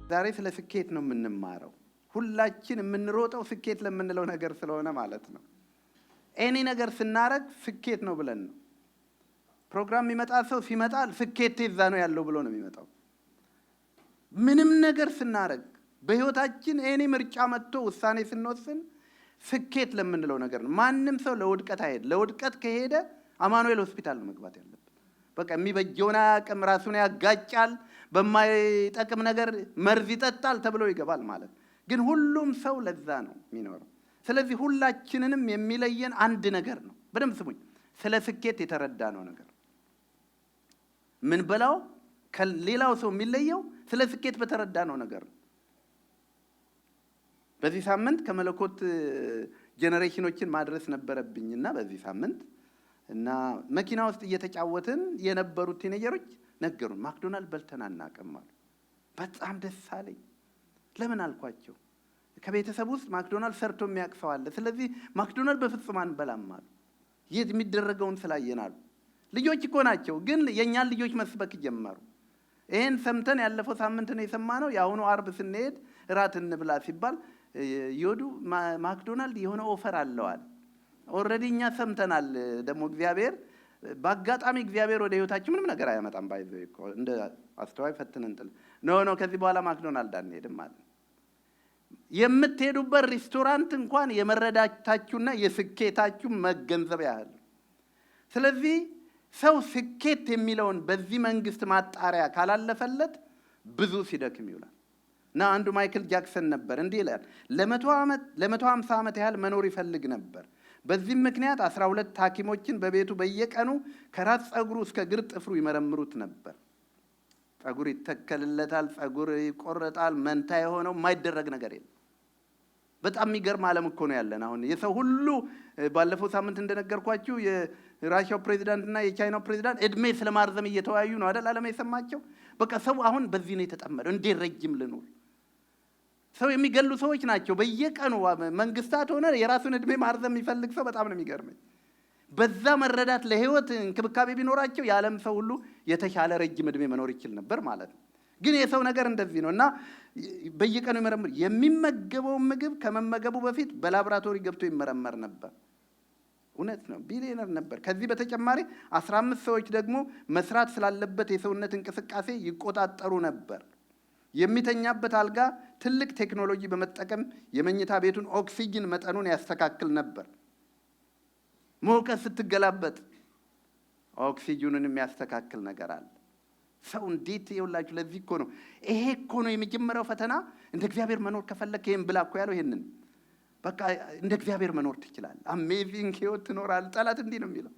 ዛሬ ስለ ስኬት ነው የምንማረው። ሁላችን የምንሮጠው ስኬት ለምንለው ነገር ስለሆነ ማለት ነው። ኤኒ ነገር ስናረግ ስኬት ነው ብለን ነው። ፕሮግራም የሚመጣ ሰው ሲመጣ ስኬት እዛ ነው ያለው ብሎ ነው የሚመጣው። ምንም ነገር ስናረግ በህይወታችን ኤኒ ምርጫ መጥቶ ውሳኔ ስንወስን ስኬት ለምንለው ነገር ነው። ማንም ሰው ለውድቀት አይሄድ። ለውድቀት ከሄደ አማኑኤል ሆስፒታል ነው መግባት ያለበት። በቃ የሚበጀውን አያውቅም፣ ራሱን ያጋጫል፣ በማይጠቅም ነገር መርዝ ይጠጣል ተብሎ ይገባል ማለት። ግን ሁሉም ሰው ለዛ ነው የሚኖረው። ስለዚህ ሁላችንንም የሚለየን አንድ ነገር ነው። በደንብ ስሙኝ። ስለ ስኬት የተረዳ ነው ነገር ምን በላው ከሌላው ሰው የሚለየው ስለ ስኬት በተረዳ ነው ነገር ነው። በዚህ ሳምንት ከመለኮት ጄነሬሽኖችን ማድረስ ነበረብኝና በዚህ ሳምንት እና መኪና ውስጥ እየተጫወትን የነበሩት ቲኔጀሮች ነገሩን ማክዶናልድ በልተን አናውቅም አሉ። በጣም ደስ አለኝ። ለምን አልኳቸው። ከቤተሰብ ውስጥ ማክዶናልድ ሰርቶ የሚያቅፈው አለ። ስለዚህ ማክዶናልድ በፍጹም አንበላም አሉ። የት የሚደረገውን ስላየናሉ። ልጆች እኮ ናቸው፣ ግን የኛን ልጆች መስበክ ጀመሩ። ይሄን ሰምተን ያለፈው ሳምንት ነው የሰማነው። ያሁኑ አርብ ስንሄድ እራት እንብላ ሲባል ይወዱ ማክዶናልድ የሆነ ኦፈር አለዋል። ኦሬዲ እኛ ሰምተናል። ደግሞ እግዚአብሔር በአጋጣሚ እግዚአብሔር ወደ ህይወታችን ምንም ነገር አያመጣም። ባይዘው እኮ እንደ አስተዋይ ፈትነን ጥል ኖ ከዚህ በኋላ ማክዶናልድ አንሄድም ማለት የምትሄዱበት ሬስቶራንት እንኳን የመረዳታችሁና የስኬታችሁ መገንዘብ ያህል። ስለዚህ ሰው ስኬት የሚለውን በዚህ መንግስት ማጣሪያ ካላለፈለት ብዙ ሲደክም ይውላል። እና አንዱ ማይክል ጃክሰን ነበር እንዲህ ይላል፣ ለ150 ዓመት ያህል መኖር ይፈልግ ነበር። በዚህም ምክንያት 12 ሐኪሞችን በቤቱ በየቀኑ ከራስ ጸጉሩ እስከ እግር ጥፍሩ ይመረምሩት ነበር። ጸጉር ይተከልለታል፣ ጸጉር ይቆረጣል። መንታ የሆነው የማይደረግ ነገር የለም። በጣም የሚገርም ዓለም እኮ ነው ያለን አሁን። የሰው ሁሉ ባለፈው ሳምንት እንደነገርኳችሁ የራሻው ፕሬዚዳንት እና የቻይናው ፕሬዚዳንት እድሜ ስለማርዘም እየተወያዩ ነው አይደል? ዓለም የሰማቸው። በቃ ሰው አሁን በዚህ ነው የተጠመደው። እንዴት ረጅም ልኖር? ሰው የሚገሉ ሰዎች ናቸው በየቀኑ። መንግስታት ሆነ የራሱን እድሜ ማርዘም የሚፈልግ ሰው በጣም ነው የሚገርመኝ። በዛ መረዳት ለህይወት እንክብካቤ ቢኖራቸው የዓለም ሰው ሁሉ የተሻለ ረጅም እድሜ መኖር ይችል ነበር ማለት ነው። ግን የሰው ነገር እንደዚህ ነው እና በየቀኑ ይመረምር። የሚመገበው ምግብ ከመመገቡ በፊት በላቦራቶሪ ገብቶ ይመረመር ነበር። እውነት ነው፣ ቢሊየነር ነበር። ከዚህ በተጨማሪ 15 ሰዎች ደግሞ መስራት ስላለበት የሰውነት እንቅስቃሴ ይቆጣጠሩ ነበር። የሚተኛበት አልጋ ትልቅ ቴክኖሎጂ በመጠቀም የመኝታ ቤቱን ኦክሲጅን መጠኑን ያስተካክል ነበር። ሞቀት ስትገላበጥ ኦክሲጅኑን የሚያስተካክል ነገር አለ። ሰው እንዴት ይውላችሁ። ለዚህ እኮ ነው ይሄ እኮ ነው የመጀመሪያው ፈተና። እንደ እግዚአብሔር መኖር ከፈለክ ይሄን ብላ እኮ ያለው ይሄንን። በቃ እንደ እግዚአብሔር መኖር ትችላለህ፣ አሜዚንግ ህይወት ትኖራለህ። ጠላት እንዲህ ነው የሚለው።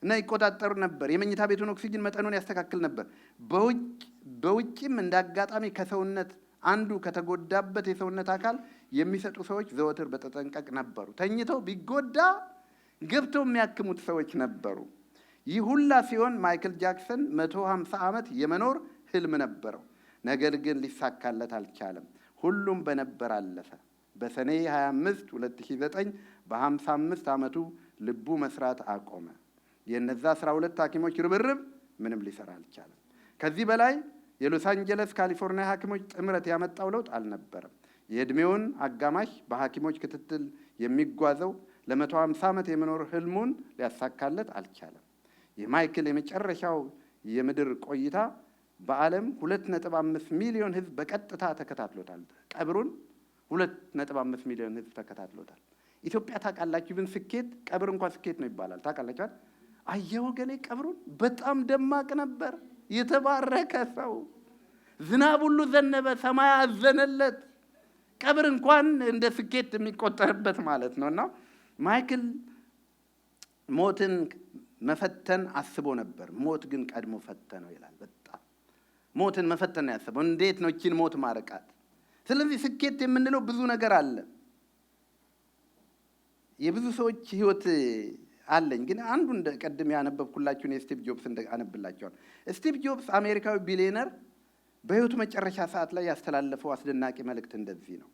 እና ይቆጣጠሩ ነበር። የመኝታ ቤቱን ኦክሲጅን መጠኑን ያስተካክል ነበር። በውጭም እንዳጋጣሚ ከሰውነት አንዱ ከተጎዳበት የሰውነት አካል የሚሰጡ ሰዎች ዘወትር በተጠንቀቅ ነበሩ። ተኝተው ቢጎዳ ገብተው የሚያክሙት ሰዎች ነበሩ። ይህ ሁላ ሲሆን ማይክል ጃክሰን 150 ዓመት የመኖር ህልም ነበረው። ነገር ግን ሊሳካለት አልቻለም። ሁሉም በነበር አለፈ። በሰኔ 25 2009 በ55 ዓመቱ ልቡ መስራት አቆመ። የነዛ 12 ሐኪሞች ርብርብ ምንም ሊሰራ አልቻለም። ከዚህ በላይ የሎስ አንጀለስ ካሊፎርኒያ ሐኪሞች ጥምረት ያመጣው ለውጥ አልነበረም። የእድሜውን አጋማሽ በሐኪሞች ክትትል የሚጓዘው ለ150 ዓመት የመኖር ህልሙን ሊያሳካለት አልቻለም። የማይክል የመጨረሻው የምድር ቆይታ በዓለም 2.5 ሚሊዮን ህዝብ በቀጥታ ተከታትሎታል። ቀብሩን 2.5 ሚሊዮን ህዝብ ተከታትሎታል። ኢትዮጵያ ታውቃላችሁ፣ ግን ስኬት ቀብር እንኳን ስኬት ነው ይባላል። ታውቃላችሁ? አየሁ ገሌ ቀብሩን በጣም ደማቅ ነበር፣ የተባረከ ሰው፣ ዝናብ ሁሉ ዘነበ፣ ሰማይ አዘነለት። ቀብር እንኳን እንደ ስኬት የሚቆጠርበት ማለት ነውና ማይክል ሞትን መፈተን አስቦ ነበር። ሞት ግን ቀድሞ ፈተነው ይላል። በጣም ሞትን መፈተን ነው ያሰበው። እንዴት ነው እቺን ሞት ማርቃት? ስለዚህ ስኬት የምንለው ብዙ ነገር አለ። የብዙ ሰዎች ህይወት አለኝ፣ ግን አንዱ እንደ ቀድም ያነበብኩላችሁን የስቲቭ ጆብስ አነብላችኋል። ስቲቭ ጆብስ አሜሪካዊ ቢሊየነር በህይወቱ መጨረሻ ሰዓት ላይ ያስተላለፈው አስደናቂ መልእክት እንደዚህ ነው።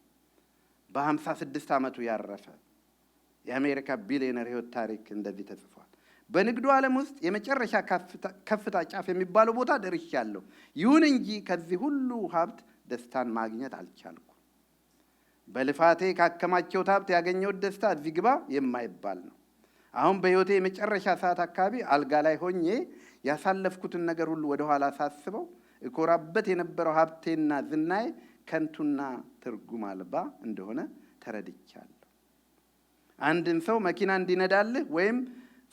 በ56 ዓመቱ ያረፈ የአሜሪካ ቢሊየነር ህይወት ታሪክ እንደዚህ ተጽፏል። በንግዱ ዓለም ውስጥ የመጨረሻ ከፍታ ጫፍ የሚባለው ቦታ ደርሻለሁ። ይሁን እንጂ ከዚህ ሁሉ ሀብት ደስታን ማግኘት አልቻልኩም። በልፋቴ ካከማቸውት ሀብት ያገኘሁት ደስታ እዚህ ግባ የማይባል ነው። አሁን በሕይወቴ የመጨረሻ ሰዓት አካባቢ አልጋ ላይ ሆኜ ያሳለፍኩትን ነገር ሁሉ ወደ ኋላ ሳስበው እኮራበት የነበረው ሀብቴና ዝናዬ ከንቱና ትርጉም አልባ እንደሆነ ተረድቻለሁ። አንድን ሰው መኪና እንዲነዳልህ ወይም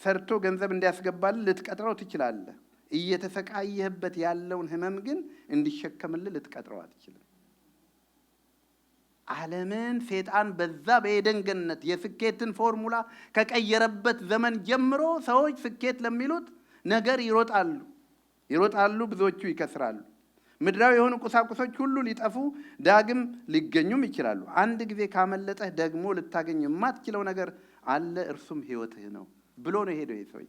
ሰርቶ ገንዘብ እንዲያስገባልህ ልትቀጥረው ትችላለህ። እየተሰቃየህበት ያለውን ህመም ግን እንዲሸከምልህ ልትቀጥረው አትችልም። ዓለምን ሰይጣን በዛ በኤደን ገነት የስኬትን ፎርሙላ ከቀየረበት ዘመን ጀምሮ ሰዎች ስኬት ለሚሉት ነገር ይሮጣሉ፣ ብዙዎቹ ይከስራሉ። ምድራዊ የሆኑ ቁሳቁሶች ሁሉ ሊጠፉ ዳግም ሊገኙም ይችላሉ። አንድ ጊዜ ካመለጠህ ደግሞ ልታገኝ የማትችለው ነገር አለ፣ እርሱም ህይወትህ ነው ብሎ ነው ሄደው ይሰውይ።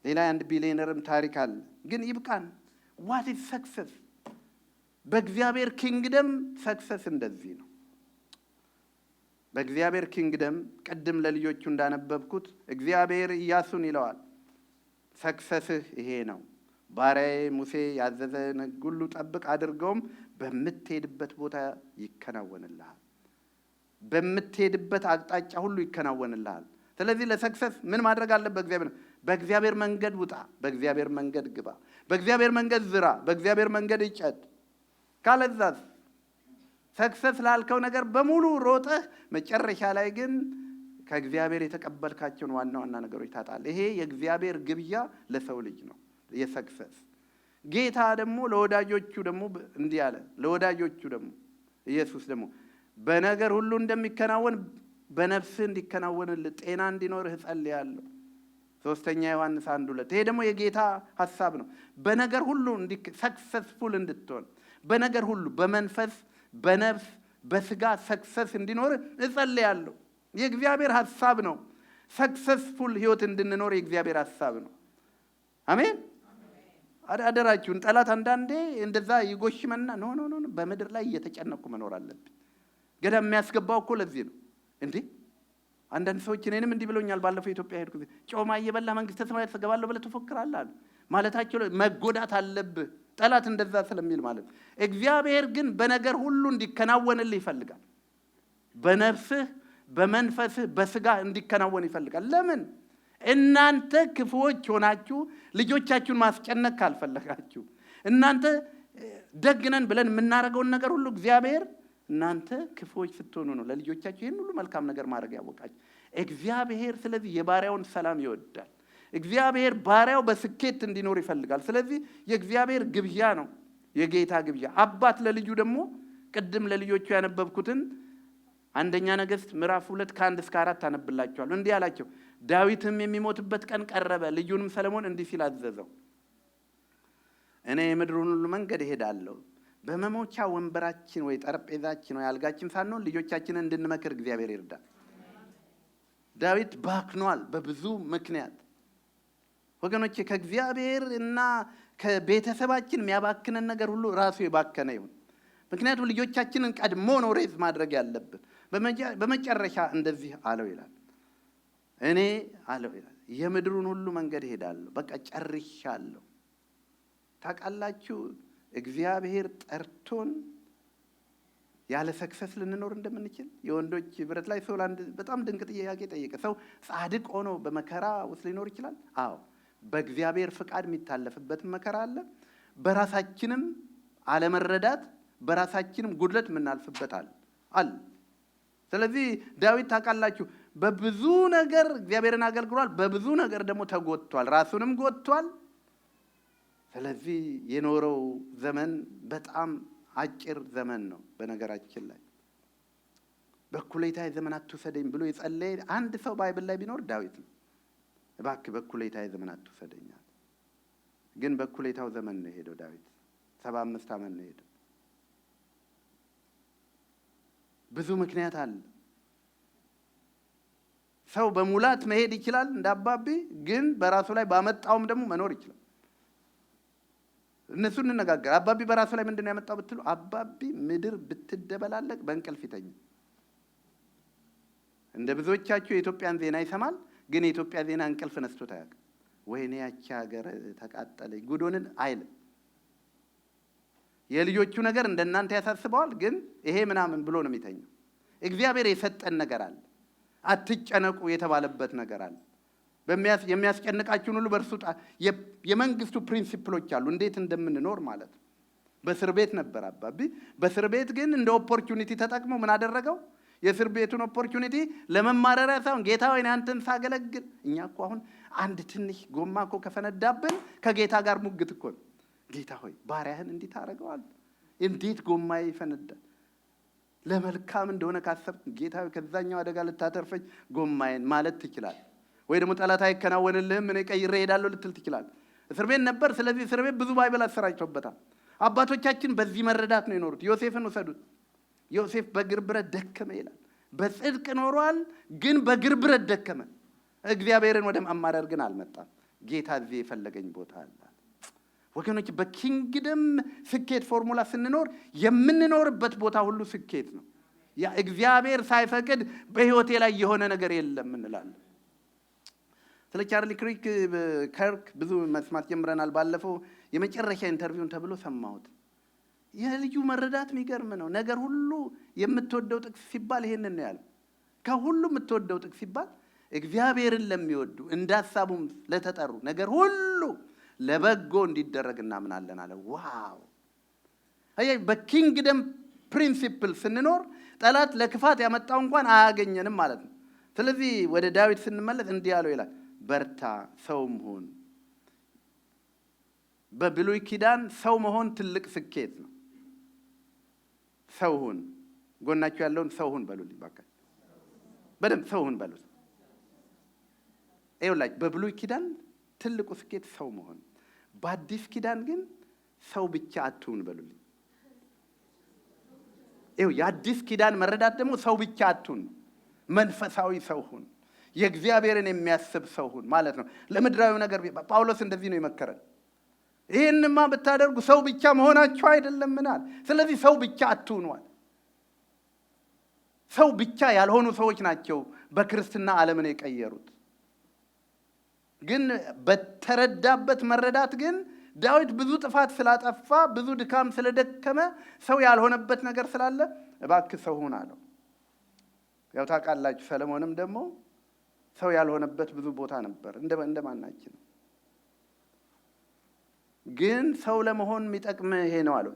ሌላ አንድ ቢሊየነርም ታሪክ አለ። ግን ይብቃን። ዋት ኢዝ ሰክሰስ? በእግዚአብሔር ኪንግደም ሰክሰስ እንደዚህ ነው። በእግዚአብሔር ኪንግደም ቅድም ለልጆቹ እንዳነበብኩት እግዚአብሔር ኢያሱን ይለዋል፣ ሰክሰስህ ይሄ ነው፣ ባሪያዬ ሙሴ ያዘዘን ሁሉ ጠብቅ አድርገውም በምትሄድበት ቦታ ይከናወንልሃል። በምትሄድበት አቅጣጫ ሁሉ ይከናወንልሃል። ስለዚህ ለሰክሰስ ምን ማድረግ አለበት? በእግዚአብሔር መንገድ ውጣ፣ በእግዚአብሔር መንገድ ግባ፣ በእግዚአብሔር መንገድ ዝራ፣ በእግዚአብሔር መንገድ ይጨድ። ካለዛስ ሰክሰስ ላልከው ነገር በሙሉ ሮጠህ መጨረሻ ላይ ግን ከእግዚአብሔር የተቀበልካቸውን ዋና ዋና ነገሮች ታጣለህ። ይሄ የእግዚአብሔር ግብዣ ለሰው ልጅ ነው የሰክሰስ። ጌታ ደግሞ ለወዳጆቹ ደግሞ እንዲህ አለ። ለወዳጆቹ ደግሞ ኢየሱስ ደግሞ በነገር ሁሉ እንደሚከናወን በነፍስህ እንዲከናወንልህ ጤና እንዲኖርህ እጸልያለሁ። 3 ዮሐንስ 1:2 ይሄ ደግሞ የጌታ ሐሳብ ነው። በነገር ሁሉ ሰክሰስፉል እንድትሆን በነገር ሁሉ በመንፈስ በነፍስ በስጋ ሰክሰስ እንዲኖርህ እጸልያለሁ። የእግዚአብሔር ሐሳብ ነው። ሰክሰስፉል ህይወት እንድንኖር የእግዚአብሔር ሐሳብ ነው። አሜን። አደራችሁን። ጠላት አንዳንዴ እንደዛ ይጎሽመና ኖ በምድር ላይ እየተጨነቁ መኖር አለብን። ገዳም የሚያስገባው እኮ ለዚህ ነው እንዴ። አንዳንድ ሰዎች እኔንም እንዲህ ብሎኛል። ባለፈው ኢትዮጵያ ሄድኩ ጊዜ ጮማ እየበላ መንግስተ ሰማያት ትገባለህ ብለህ ትፎክራለህ አሉ። ማለታቸው መጎዳት አለብህ ጠላት እንደዛ ስለሚል ማለት። እግዚአብሔር ግን በነገር ሁሉ እንዲከናወንልህ ይፈልጋል። በነፍስህ በመንፈስህ በስጋ እንዲከናወን ይፈልጋል። ለምን? እናንተ ክፉዎች ሆናችሁ ልጆቻችሁን ማስጨነቅ ካልፈለጋችሁ፣ እናንተ ደግነን ብለን የምናደርገውን ነገር ሁሉ እግዚአብሔር እናንተ ክፉዎች ስትሆኑ ነው ለልጆቻችሁ ይህን ሁሉ መልካም ነገር ማድረግ ያወቃችሁ እግዚአብሔር። ስለዚህ የባሪያውን ሰላም ይወዳል። እግዚአብሔር ባሪያው በስኬት እንዲኖር ይፈልጋል። ስለዚህ የእግዚአብሔር ግብዣ ነው፣ የጌታ ግብዣ። አባት ለልጁ ደግሞ ቅድም ለልጆቹ ያነበብኩትን 1ኛ ነገሥት ምዕራፍ 2 ከ1-4 አነብላችኋለሁ። እንዲህ አላቸው፣ ዳዊትም የሚሞትበት ቀን ቀረበ። ልጁንም ሰለሞን እንዲህ ሲል አዘዘው፣ እኔ የምድሩን ሁሉ መንገድ እሄዳለሁ፣ በመሞቻ ወንበራችን ወይ ጠረጴዛችን ወይ አልጋችን ሳንሆን ልጆቻችንን እንድንመክር እግዚአብሔር ይርዳል። ዳዊት ባክኗል በብዙ ምክንያት። ወገኖቼ ከእግዚአብሔር እና ከቤተሰባችን የሚያባክነን ነገር ሁሉ ራሱ የባከነ ይሁን። ምክንያቱም ልጆቻችንን ቀድሞ ነው ሬዝ ማድረግ ያለብን። በመጨረሻ እንደዚህ አለው ይላል፣ እኔ አለው ይላል የምድሩን ሁሉ መንገድ እሄዳለሁ፣ በቃ ጨርሻለሁ። ታውቃላችሁ እግዚአብሔር ጠርቶን ያለ ሰክሰስ ልንኖር እንደምንችል የወንዶች ህብረት ላይ ሰው አንድ በጣም ድንቅ ጥያቄ ጠየቀ። ሰው ጻድቅ ሆኖ በመከራ ውስጥ ሊኖር ይችላል? አዎ። በእግዚአብሔር ፍቃድ የሚታለፍበት መከራ አለ። በራሳችንም አለመረዳት በራሳችንም ጉድለት የምናልፍበት አለ። ስለዚህ ዳዊት ታውቃላችሁ በብዙ ነገር እግዚአብሔርን አገልግሏል፣ በብዙ ነገር ደግሞ ተጎድቷል፣ ራሱንም ጎድቷል። ስለዚህ የኖረው ዘመን በጣም አጭር ዘመን ነው። በነገራችን ላይ በኩሌታዬ ዘመን አትውሰደኝ ብሎ የጸለየ አንድ ሰው ባይብል ላይ ቢኖር ዳዊት ነው። እባክህ በኩሌታዬ ዘመን አትውሰደኝ። ግን በኩሌታው ዘመን ነው የሄደው ዳዊት። 75 ዓመት ነው የሄደው። ብዙ ምክንያት አለ። ሰው በሙላት መሄድ ይችላል እንደ አባቢ፣ ግን በራሱ ላይ ባመጣውም ደግሞ መኖር ይችላል። እነሱ እንነጋገር። አባቢ በራሱ ላይ ምንድነው ያመጣው ብትሉ፣ አባቢ ምድር ብትደበላለቅ በእንቅልፍ ይተኛል። እንደ ብዙዎቻችሁ የኢትዮጵያን ዜና ይሰማል፣ ግን የኢትዮጵያ ዜና እንቅልፍ ነስቶት አያውቅም። ወይኔ ያቺ ሀገር ተቃጠለች ጉዶንን አይልም። የልጆቹ ነገር እንደናንተ ያሳስበዋል፣ ግን ይሄ ምናምን ብሎ ነው የሚተኛው። እግዚአብሔር የሰጠን ነገር አለ። አትጨነቁ የተባለበት ነገር አለ። የሚያስጨንቃችሁን ሁሉ በእርሱ የመንግስቱ ፕሪንሲፕሎች አሉ፣ እንዴት እንደምንኖር ማለት ነው። በእስር ቤት ነበር አባቢ። በእስር ቤት ግን እንደ ኦፖርቹኒቲ ተጠቅሞ ምን አደረገው? የእስር ቤቱን ኦፖርቹኒቲ ለመማረሪያ ሳይሆን ጌታ ሆይ አንተን ሳገለግል። እኛ እኮ አሁን አንድ ትንሽ ጎማ እኮ ከፈነዳብን ከጌታ ጋር ሙግት እኮ ነው። ጌታ ሆይ ባሪያህን እንዲህ ታደርገዋለህ፣ እንዴት ጎማዬ ይፈነዳል? ለመልካም እንደሆነ ካሰብክ ጌታ ሆይ ከዛኛው አደጋ ልታተርፈኝ ጎማዬን ማለት ትችላለህ። ወይ ደግሞ ጠላት አይከናወንልህም እኔ ቀይሬ እሄዳለሁ ልትል ትችላለህ። እስር ቤት ነበር። ስለዚህ እስር ቤት ብዙ ባይብል አሰራጭቶበታል። አባቶቻችን በዚህ መረዳት ነው የኖሩት። ዮሴፍን ውሰዱት። ዮሴፍ በእግር ብረት ደከመ ይላል። በጽድቅ ኖሯል፣ ግን በእግር ብረት ደከመ። እግዚአብሔርን ወደ ማማረር ግን አልመጣም። ጌታ እዚህ የፈለገኝ ቦታ አለ። ወገኖች በኪንግደም ስኬት ፎርሙላ ስንኖር የምንኖርበት ቦታ ሁሉ ስኬት ነው። ያ እግዚአብሔር ሳይፈቅድ በህይወቴ ላይ የሆነ ነገር የለም እንላለን። ስለ ቻርሊ ከርክ ብዙ መስማት ጀምረናል። ባለፈው የመጨረሻ ኢንተርቪውን ተብሎ ሰማሁት። የልጁ መረዳት የሚገርም ነው። ነገር ሁሉ የምትወደው ጥቅስ ሲባል ይሄንን ነው ያለው። ከሁሉ የምትወደው ጥቅስ ሲባል እግዚአብሔርን ለሚወዱ እንደ ሐሳቡም ለተጠሩ ነገር ሁሉ ለበጎ እንዲደረግ እናምናለን አለ። ዋው! አይ በኪንግደም ፕሪንሲፕል ስንኖር ጠላት ለክፋት ያመጣው እንኳን አያገኘንም ማለት ነው። ስለዚህ ወደ ዳዊት ስንመለስ እንዲህ ያለው ይላል፣ በርታ ሰውም ሁን። በብሉይ ኪዳን ሰው መሆን ትልቅ ስኬት ነው። ሰው ሁን። ጎናችሁ ያለውን ሰው ሁን በሉልኝ ባካ። በደንብ ሰው ሁን በሉት። ይኸውላችሁ በብሉይ ኪዳን ትልቁ ስኬት ሰው መሆን፣ በአዲስ ኪዳን ግን ሰው ብቻ አትሁን በሉልኝ። ይኸው የአዲስ ኪዳን መረዳት ደግሞ ሰው ብቻ አትሁን፣ መንፈሳዊ ሰው ሁን፣ የእግዚአብሔርን የሚያስብ ሰው ሁን ማለት ነው። ለምድራዊ ነገር ጳውሎስ እንደዚህ ነው የመከረን። ይህንማ ብታደርጉ ሰው ብቻ መሆናችሁ አይደለም ምናል። ስለዚህ ሰው ብቻ አትሁኗል። ሰው ብቻ ያልሆኑ ሰዎች ናቸው በክርስትና ዓለምን የቀየሩት። ግን በተረዳበት መረዳት ግን ዳዊት ብዙ ጥፋት ስላጠፋ ብዙ ድካም ስለደከመ ሰው ያልሆነበት ነገር ስላለ እባክህ ሰው ሁን አለው። ያው ታውቃላችሁ ሰለሞንም ደግሞ ሰው ያልሆነበት ብዙ ቦታ ነበር እንደማናችን። ግን ሰው ለመሆን የሚጠቅም ይሄ ነው አለው።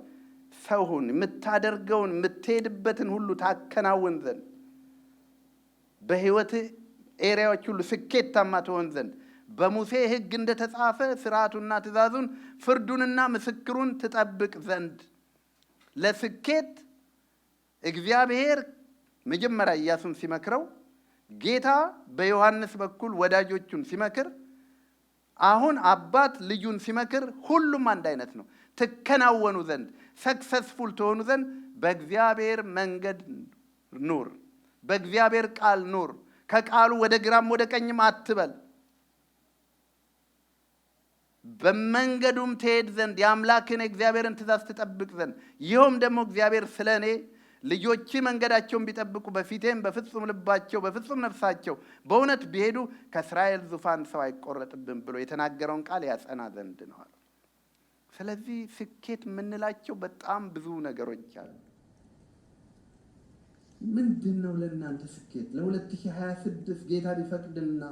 ሰው ሁን፣ የምታደርገውን የምትሄድበትን ሁሉ ታከናውን ዘንድ በህይወት ኤሪያዎች ሁሉ ስኬታማ ትሆን ዘንድ በሙሴ ሕግ እንደተጻፈ ሥርዓቱና ትእዛዙን ፍርዱንና ምስክሩን ትጠብቅ ዘንድ። ለስኬት እግዚአብሔር መጀመሪያ ኢያሱን ሲመክረው ጌታ በዮሐንስ በኩል ወዳጆቹን ሲመክር፣ አሁን አባት ልጁን ሲመክር ሁሉም አንድ አይነት ነው። ትከናወኑ ዘንድ ሰክሰስፉል ትሆኑ ዘንድ በእግዚአብሔር መንገድ ኑር፣ በእግዚአብሔር ቃል ኑር፣ ከቃሉ ወደ ግራም ወደ ቀኝም አትበል፣ በመንገዱም ትሄድ ዘንድ የአምላክን እግዚአብሔርን ትእዛዝ ትጠብቅ ዘንድ። ይኸውም ደግሞ እግዚአብሔር ስለ እኔ ልጆች መንገዳቸውን ቢጠብቁ በፊቴም በፍጹም ልባቸው በፍጹም ነፍሳቸው በእውነት ቢሄዱ ከእስራኤል ዙፋን ሰው አይቆረጥብም ብሎ የተናገረውን ቃል ያጸና ዘንድ ነው። ስለዚህ ስኬት የምንላቸው በጣም ብዙ ነገሮች አሉ። ምንድን ነው ለእናንተ ስኬት? ለ2026 ጌታ ቢፈቅድና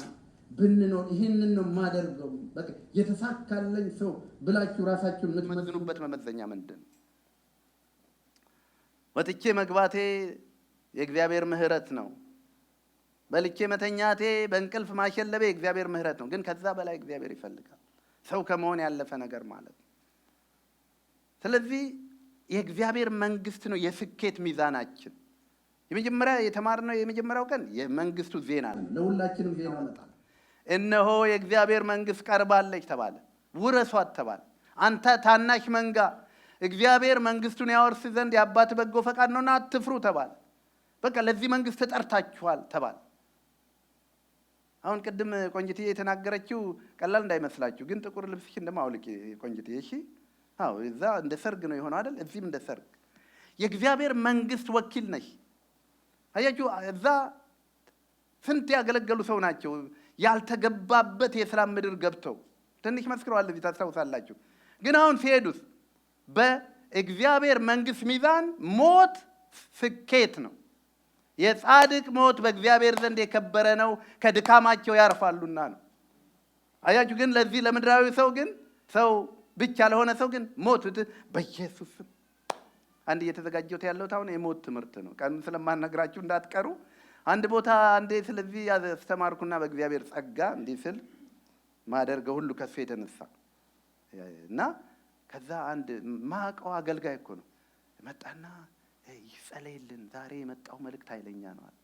ብንኖር ይህንን ነው የማደርገው በቃ የተሳካለኝ ሰው ብላችሁ ራሳችሁን የምትመዝኑበት መመዘኛ ምንድን ነው? ወጥቼ መግባቴ የእግዚአብሔር ምሕረት ነው። በልቼ መተኛቴ በእንቅልፍ ማሸለቤ የእግዚአብሔር ምሕረት ነው። ግን ከዛ በላይ እግዚአብሔር ይፈልጋል፣ ሰው ከመሆን ያለፈ ነገር ማለት ነው። ስለዚህ የእግዚአብሔር መንግስት ነው የስኬት ሚዛናችን። የመጀመሪያ የተማርነው የመጀመሪያው ቀን የመንግስቱ ዜና ነው። ለሁላችንም ዜና መጣ። እነሆ የእግዚአብሔር መንግስት ቀርባለች ተባለ። ውረሷት ተባለ። አንተ ታናሽ መንጋ እግዚአብሔር መንግስቱን ያወርስ ዘንድ የአባት በጎ ፈቃድ ነውና አትፍሩ ተባለ። በቃ ለዚህ መንግስት ተጠርታችኋል ተባለ። አሁን ቅድም ቆንጅትዬ የተናገረችው ቀላል እንዳይመስላችሁ፣ ግን ጥቁር ልብስሽን እንደማውልቂ ቆንጅትዬ። እሺ፣ አዎ፣ እዛ እንደ ሰርግ ነው የሆነው አይደል? እዚህም እንደ ሰርግ የእግዚአብሔር መንግስት ወኪል ነሽ። አያችሁ፣ እዛ ስንት ያገለገሉ ሰው ናቸው ያልተገባበት የሰላም ምድር ገብተው ትንሽ መስክረዋል። እዚህ ታስታውሳላችሁ። ግን አሁን ሲሄዱስ እግዚአብሔር መንግስት ሚዛን ሞት ስኬት ነው። የጻድቅ ሞት በእግዚአብሔር ዘንድ የከበረ ነው፣ ከድካማቸው ያርፋሉና ነው። አያችሁ ግን ለዚህ ለምድራዊ ሰው ግን ሰው ብቻ ለሆነ ሰው ግን ሞት በኢየሱስ ስም አንድ እየተዘጋጀሁት ያለሁት አሁን የሞት ትምህርት ነው። ቀኑን ስለማናግራችሁ እንዳትቀሩ። አንድ ቦታ አንዴ ስለዚህ አስተማርኩና በእግዚአብሔር ጸጋ እንዲህ ስል ማደርገው ሁሉ ከሱ የተነሳ እና ከዛ አንድ ማቀው አገልጋይ እኮ ነው መጣና ይጸለይልን ዛሬ የመጣው መልእክት ኃይለኛ ነው አለ።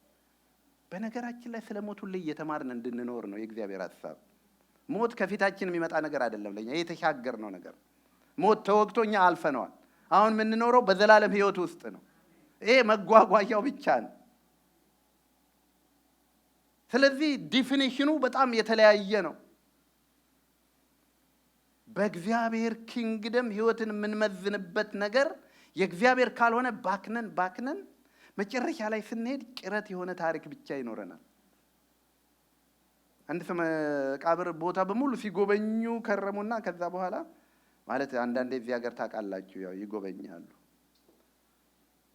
በነገራችን ላይ ስለ ሞት ሁሉ እየተማርን እንድንኖር ነው የእግዚአብሔር ሐሳብ። ሞት ከፊታችን የሚመጣ ነገር አይደለም፣ ለኛ የተሻገርነው ነገር። ሞት ተወግቶኛ አልፈነዋል። አሁን የምንኖረው በዘላለም ህይወት ውስጥ ነው። ይሄ መጓጓዣው ብቻ ነው። ስለዚህ ዲፊኒሽኑ በጣም የተለያየ ነው። በእግዚአብሔር ኪንግደም ህይወትን የምንመዝንበት ነገር የእግዚአብሔር ካልሆነ ባክነን መጨረሻ ላይ ስንሄድ ጭረት የሆነ ታሪክ ብቻ ይኖረናል። አንድ መቃብር ቦታ በሙሉ ሲጎበኙ ከረሙና ከዛ በኋላ ማለት አንዳንዴ እዚህ ሀገር ታውቃላችሁ ያው ይጎበኛሉ።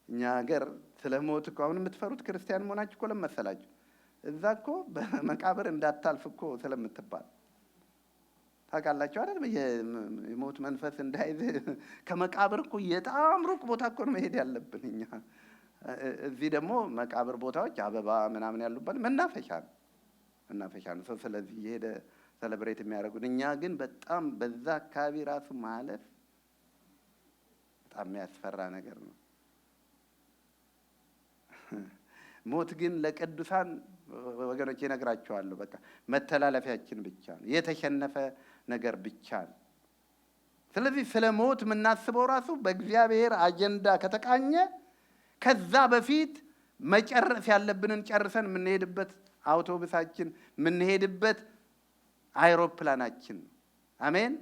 እኛ ሀገር ስለሞት እኮ አሁን የምትፈሩት ክርስቲያን መሆናችሁ እኮ ለመሰላችሁ እዛ እኮ በመቃብር እንዳታልፍ እኮ ስለምትባል ታውቃላችሁ አይደል? የሞት መንፈስ እንዳይዝ ከመቃብር እኮ በጣም ሩቅ ቦታ እኮ ነው መሄድ ያለብን እኛ። እዚህ ደግሞ መቃብር ቦታዎች አበባ ምናምን ያሉበት መናፈሻ ነው። ሰው ስለዚህ የሄደ ሰለብሬት የሚያደርጉት። እኛ ግን በጣም በዛ አካባቢ ራሱ ማለፍ በጣም የሚያስፈራ ነገር ነው። ሞት ግን ለቅዱሳን ወገኖች እነግራቸዋለሁ በቃ መተላለፊያችን ብቻ ነው፣ የተሸነፈ ነገር ብቻ ነው። ስለዚህ ስለ ሞት የምናስበው ራሱ በእግዚአብሔር አጀንዳ ከተቃኘ ከዛ በፊት መጨረስ ያለብንን ጨርሰን የምንሄድበት አውቶቡሳችን የምንሄድበት አይሮፕላናችን። አሜን።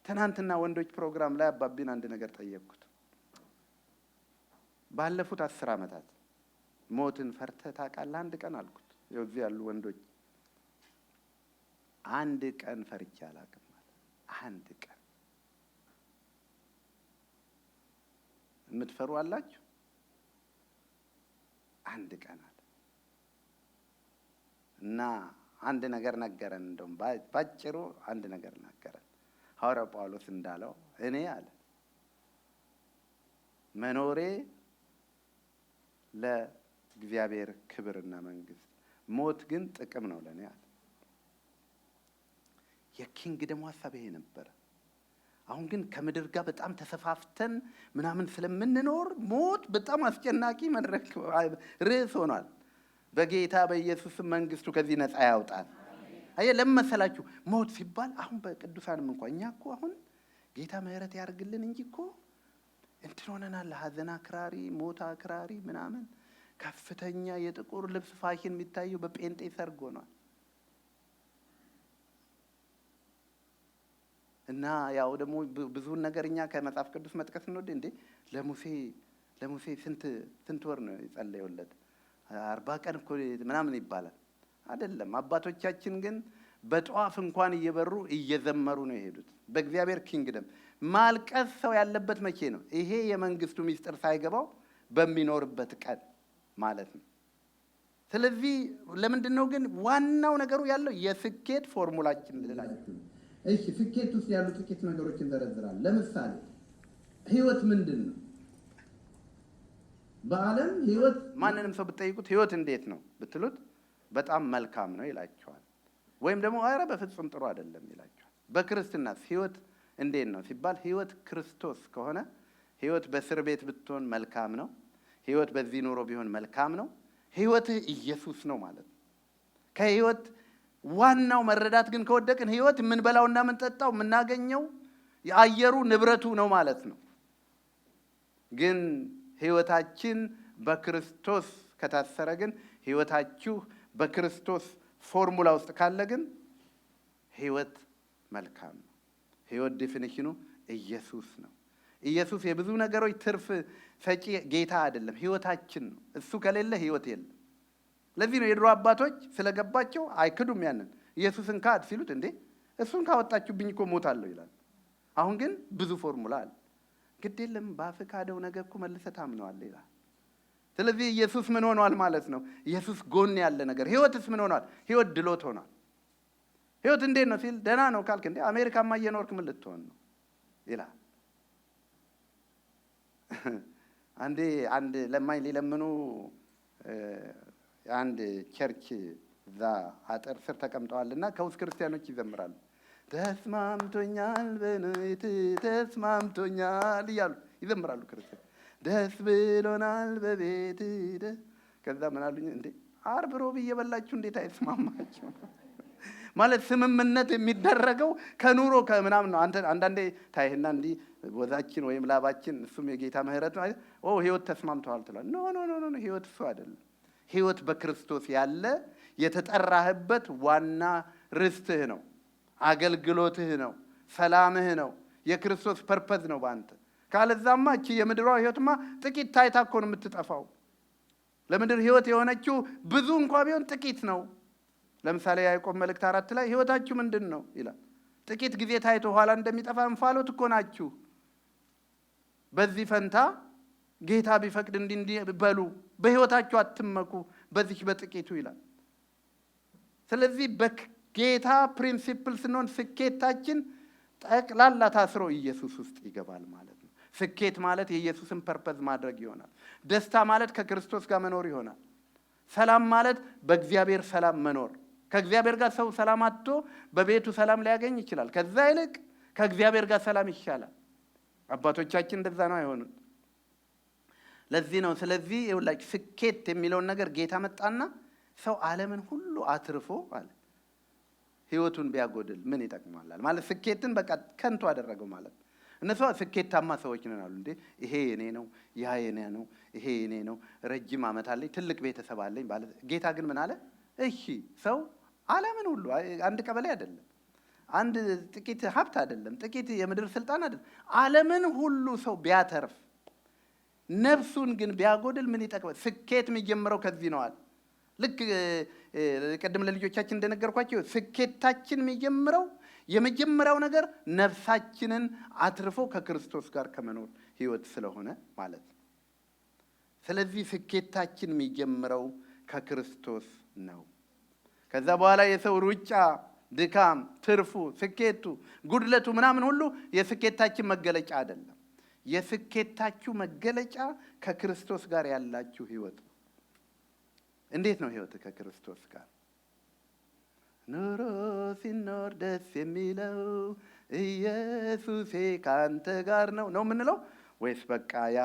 ትናንትና ወንዶች ፕሮግራም ላይ አባቢን አንድ ነገር ጠየቅኩት። ባለፉት 10 ዓመታት ሞትን ፈርተህ ታውቃለህ? አንድ ቀን አልኩት። እዚህ ያሉ ወንዶች አንድ ቀን ፈርቼ አላውቅም ማለት። አንድ ቀን የምትፈሩ አላችሁ? አንድ ቀን አለ እና አንድ ነገር ነገረን። እንደውም ባጭሩ አንድ ነገር ነገረን። ሐዋርያው ጳውሎስ እንዳለው እኔ አለ መኖሬ ለእግዚአብሔር ክብርና መንግስት፣ ሞት ግን ጥቅም ነው ለኔ አለ። የኪንግደም ሐሳብ ይሄ ነበር። አሁን ግን ከምድር ጋር በጣም ተሰፋፍተን ምናምን ስለምንኖር ሞት በጣም አስጨናቂ መድረክ ርዕስ ሆኗል። በጌታ በኢየሱስ መንግስቱ ከዚህ ነፃ ያውጣል። አየ ለመሰላችሁ ሞት ሲባል አሁን በቅዱሳንም እንኳን እኛ እኮ አሁን ጌታ ምህረት ያርግልን እንጂ እኮ እንትን ሆነናል። ሐዘን አክራሪ፣ ሞት አክራሪ ምናምን ከፍተኛ የጥቁር ልብስ ፋሽን የሚታየው በጴንጤ ሰርግ ሆኗል። እና ያው ደግሞ ብዙውን ነገርኛ ከመጽሐፍ ቅዱስ መጥቀስ እንወድ እንዴ ለሙሴ ስንት ወር ነው የጸለየውለት? 40 ቀን እኮ ምናምን ይባላል አይደለም። አባቶቻችን ግን በጧፍ እንኳን እየበሩ እየዘመሩ ነው የሄዱት። በእግዚአብሔር ኪንግደም ማልቀስ ሰው ያለበት መቼ ነው? ይሄ የመንግስቱ ሚስጥር ሳይገባው በሚኖርበት ቀን ማለት ነው። ስለዚህ ለምንድን ነው ግን ዋናው ነገሩ ያለው የስኬት ፎርሙላችን ልላችሁ። እሺ ስኬት ውስጥ ያሉ ጥቂት ነገሮችን እንዘረዝራለን። ለምሳሌ ህይወት ምንድን ነው? በዓለም ህይወት ማንንም ሰው ብትጠይቁት ህይወት እንዴት ነው ብትሉት በጣም መልካም ነው ይላችኋል። ወይም ደግሞ አረ በፍጹም ጥሩ አይደለም ይላችኋል። በክርስትናስ ህይወት እንዴት ነው ሲባል ህይወት ክርስቶስ ከሆነ ህይወት በእስር ቤት ብትሆን መልካም ነው። ህይወት በዚህ ኑሮ ቢሆን መልካም ነው። ህይወትህ ኢየሱስ ነው ማለት ነው። ከህይወት ዋናው መረዳት ግን ከወደቅን ህይወት የምንበላውና የምንጠጣው የምናገኘው የአየሩ ንብረቱ ነው ማለት ነው። ግን ህይወታችን በክርስቶስ ከታሰረ ግን ህይወታችሁ በክርስቶስ ፎርሙላ ውስጥ ካለ ግን ህይወት መልካም ነው። ህይወት ዴፊኒሽኑ ኢየሱስ ነው። ኢየሱስ የብዙ ነገሮች ትርፍ ሰጪ ጌታ አይደለም፣ ህይወታችን ነው። እሱ ከሌለ ህይወት የለም። ለዚህ ነው የድሮ አባቶች ስለገባቸው አይክዱም። ያንን ኢየሱስን ካድ ሲሉት እንዴ እሱን ካወጣችሁብኝ እኮ ሞታለሁ ይላል። አሁን ግን ብዙ ፎርሙላ አለ። ግድ የለም ባፈካደው ነገር እኮ መልሰህ ታምነዋለህ ይላል። ስለዚህ ኢየሱስ ምን ሆኗል ማለት ነው? ኢየሱስ ጎን ያለ ነገር። ህይወትስ ምን ሆኗል? ህይወት ድሎት ሆኗል። ህይወት እንዴት ነው ሲል ደህና ነው ካልክ እንዴ አሜሪካማ እየኖርክ ምን ልትሆን ነው ይላል። አንድ ለማኝ ሊለምኑ አንድ ቸርች እዛ አጥር ስር ተቀምጠዋልና ከውስጥ ክርስቲያኖች ይዘምራሉ። ተስማምቶኛል በነይት ተስማምቶኛል እያሉ ይዘምራሉ ክርስቲያን። ደስ ብሎናል በቤት ከዛ ምን አሉኝ እንዴ ዓርብ ሮብ እየበላችሁ እንዴት አይስማማችሁ? ማለት ስምምነት የሚደረገው ከኑሮ ከምናምን ነው። አንዳንዴ ታይህና እንዲህ ወዛችን ወይም ላባችን እሱም የጌታ ምህረት ነው ህይወት ተስማምተዋል ትላል። ኖ ህይወት እሱ አይደለም። ህይወት በክርስቶስ ያለ የተጠራህበት ዋና ርስትህ ነው፣ አገልግሎትህ ነው፣ ሰላምህ ነው፣ የክርስቶስ ፐርፐዝ ነው ባንተ። ካለዛማ እቺ የምድሯ ህይወትማ ጥቂት ታይታ እኮ ነው የምትጠፋው። ለምድር ህይወት የሆነችው ብዙ እንኳን ቢሆን ጥቂት ነው። ለምሳሌ ያዕቆብ መልእክት 4 ላይ ህይወታችሁ ምንድን ነው ይላል። ጥቂት ጊዜ ታይቶ ኋላ እንደሚጠፋ እንፋሎት እኮ ናችሁ። በዚህ ፈንታ ጌታ ቢፈቅድ እንዲህ በሉ፣ በህይወታችሁ አትመኩ በዚህ በጥቂቱ ይላል። ስለዚህ በጌታ ፕሪንሲፕል ስንሆን ስኬታችን ጠቅላላ ታስሮ ኢየሱስ ውስጥ ይገባል ማለት ነው። ስኬት ማለት የኢየሱስን ፐርፐዝ ማድረግ ይሆናል። ደስታ ማለት ከክርስቶስ ጋር መኖር ይሆናል። ሰላም ማለት በእግዚአብሔር ሰላም መኖር። ከእግዚአብሔር ጋር ሰው ሰላም አጥቶ በቤቱ ሰላም ሊያገኝ ይችላል። ከዛ ይልቅ ከእግዚአብሔር ጋር ሰላም ይሻላል። አባቶቻችን እንደዛ ነው አይሆኑም። ለዚህ ነው ስለዚህ ይኸውላችሁ ስኬት የሚለውን ነገር ጌታ መጣና ሰው ዓለምን ሁሉ አትርፎ አለ ህይወቱን ቢያጎድል ምን ይጠቅማል ማለት ስኬትን በቃ ከንቱ አደረገው ማለት ነው። እነሱ ስኬታማ ሰዎች ነን አሉ። እንዴ ይሄ የኔ ነው፣ ያ የኔ ነው፣ ይሄ የኔ ነው፣ ረጅም ዓመት አለኝ፣ ትልቅ ቤተሰብ አለኝ ማለት። ጌታ ግን ምን አለ? እሺ ሰው ዓለምን ሁሉ አንድ ቀበሌ አይደለም፣ አንድ ጥቂት ሀብት አይደለም፣ ጥቂት የምድር ስልጣን አይደለም፣ ዓለምን ሁሉ ሰው ቢያተርፍ ነፍሱን ግን ቢያጎድል ምን ይጠቅማል? ስኬት የሚጀምረው ከዚህ ነው አለ። ልክ ቀደም ለልጆቻችን እንደነገርኳቸው ስኬታችን የሚጀምረው የመጀመሪያው ነገር ነፍሳችንን አትርፎ ከክርስቶስ ጋር ከመኖር ህይወት ስለሆነ ማለት ነው። ስለዚህ ስኬታችን የሚጀምረው ከክርስቶስ ነው። ከዛ በኋላ የሰው ሩጫ፣ ድካም፣ ትርፉ፣ ስኬቱ፣ ጉድለቱ ምናምን ሁሉ የስኬታችን መገለጫ አይደለም። የስኬታችሁ መገለጫ ከክርስቶስ ጋር ያላችሁ ህይወት ነው። እንዴት ነው ህይወት ከክርስቶስ ጋር? ኑሮ ሲኖር ደስ የሚለው ኢየሱሴ ካንተ ጋር ነው የምንለው ወይስ በቃ ያ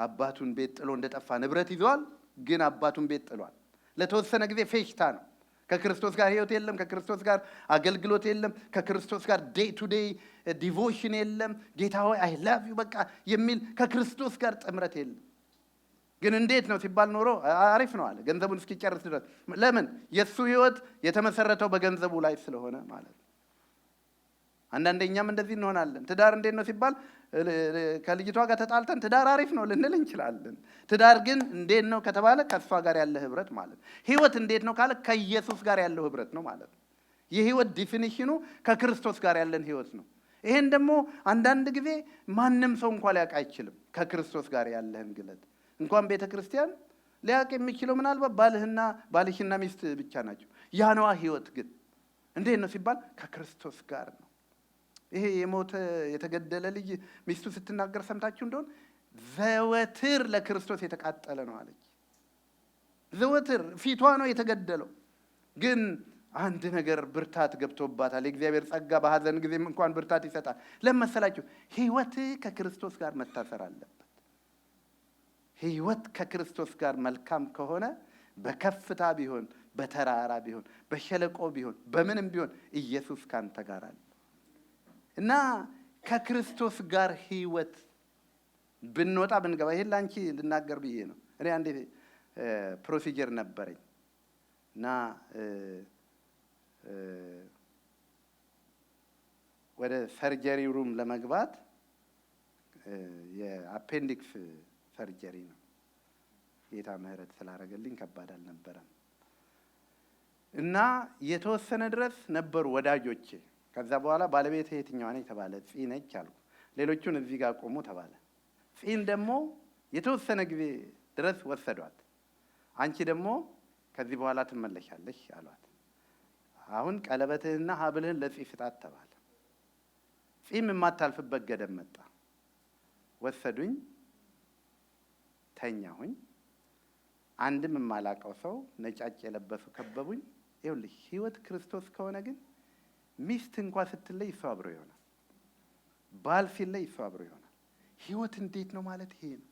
አባቱን ቤት ጥሎ እንደጠፋ ንብረት ይዟል ግን አባቱን ቤት ጥሏል፣ ለተወሰነ ጊዜ ፌሽታ ነው። ከክርስቶስ ጋር ህይወት የለም፣ ከክርስቶስ ጋር አገልግሎት የለም፣ ከክርስቶስ ጋር ዴይ ቱ ዴይ ዲቮሽን የለም። ጌታ ሆይ አይ ላቭ ዩ በቃ የሚል ከክርስቶስ ጋር ጥምረት የለም። ግን እንዴት ነው ሲባል ኖሮ አሪፍ ነው አለ ገንዘቡን እስኪጨርስ ድረስ። ለምን? የሱ ህይወት የተመሰረተው በገንዘቡ ላይ ስለሆነ ማለት ነው። አንዳንደኛም እንደዚህ እንሆናለን። ትዳር እንዴት ነው ሲባል ከልጅቷ ጋር ተጣልተን ትዳር አሪፍ ነው ልንል እንችላለን። ትዳር ግን እንዴት ነው ከተባለ ከሷ ጋር ያለ ህብረት ማለት ነው። ህይወት እንዴት ነው ካለ ከኢየሱስ ጋር ያለው ህብረት ነው ማለት ነው። የህይወት ዲፊኒሽኑ ከክርስቶስ ጋር ያለን ህይወት ነው። ይሄን ደግሞ አንዳንድ ጊዜ ማንም ሰው እንኳን ሊያውቅ አይችልም። ከክርስቶስ ጋር ያለህን ግለት እንኳን ቤተ ክርስቲያን ሊያውቅ የሚችለው ምናልባት ባልሽና ሚስት ብቻ ናቸው። ያነዋ ህይወት ግን እንዴት ነው ሲባል ከክርስቶስ ጋር ነው። ይሄ የሞተ የተገደለ ልጅ ሚስቱ ስትናገር ሰምታችሁ እንደሆን ዘወትር ለክርስቶስ የተቃጠለ ነው አለች። ዘወትር ፊቷ ነው የተገደለው፣ ግን አንድ ነገር ብርታት ገብቶባታል። የእግዚአብሔር ጸጋ በሐዘን ጊዜም እንኳን ብርታት ይሰጣል። ለመሰላችሁ ህይወት ከክርስቶስ ጋር መታሰር አለበት። ህይወት ከክርስቶስ ጋር መልካም ከሆነ በከፍታ ቢሆን፣ በተራራ ቢሆን፣ በሸለቆ ቢሆን፣ በምንም ቢሆን ኢየሱስ ካንተ ጋር አለ እና ከክርስቶስ ጋር ህይወት ብንወጣ ብንገባ። ይሄን ላንቺ ልናገር ብዬ ነው። እኔ አንዴ ፕሮሲጀር ነበረኝ እና ወደ ሰርጀሪ ሩም ለመግባት የአፔንዲክስ ሰርጀሪ ነው። ጌታ ምህረት ስላደረገልኝ ከባድ አልነበረም እና የተወሰነ ድረስ ነበሩ ወዳጆቼ። ከዛ በኋላ ባለቤቴ የትኛዋ ነች ተባለ። ጽ ነች አልኩ። ሌሎቹን እዚህ ጋር ቆሙ ተባለ። ጺን ደግሞ የተወሰነ ጊዜ ድረስ ወሰዷት። አንቺ ደግሞ ከዚህ በኋላ ትመለሻለሽ አሏት። አሁን ቀለበትህና ሀብልህን ለጺ ስጣት ተባለ። ጺም የማታልፍበት ገደብ መጣ። ወሰዱኝ፣ ተኛሁኝ። አንድም የማላቀው ሰው ነጫጭ የለበሱ ከበቡኝ። ይኸውልሽ ህይወት ክርስቶስ ከሆነ ግን ሚስት እንኳን ስትለይ እሱ አብሮ ይሆናል። ባል ሲለይ እሱ አብሮ ይሆናል። ህይወት እንዴት ነው ማለት ይሄ ነው።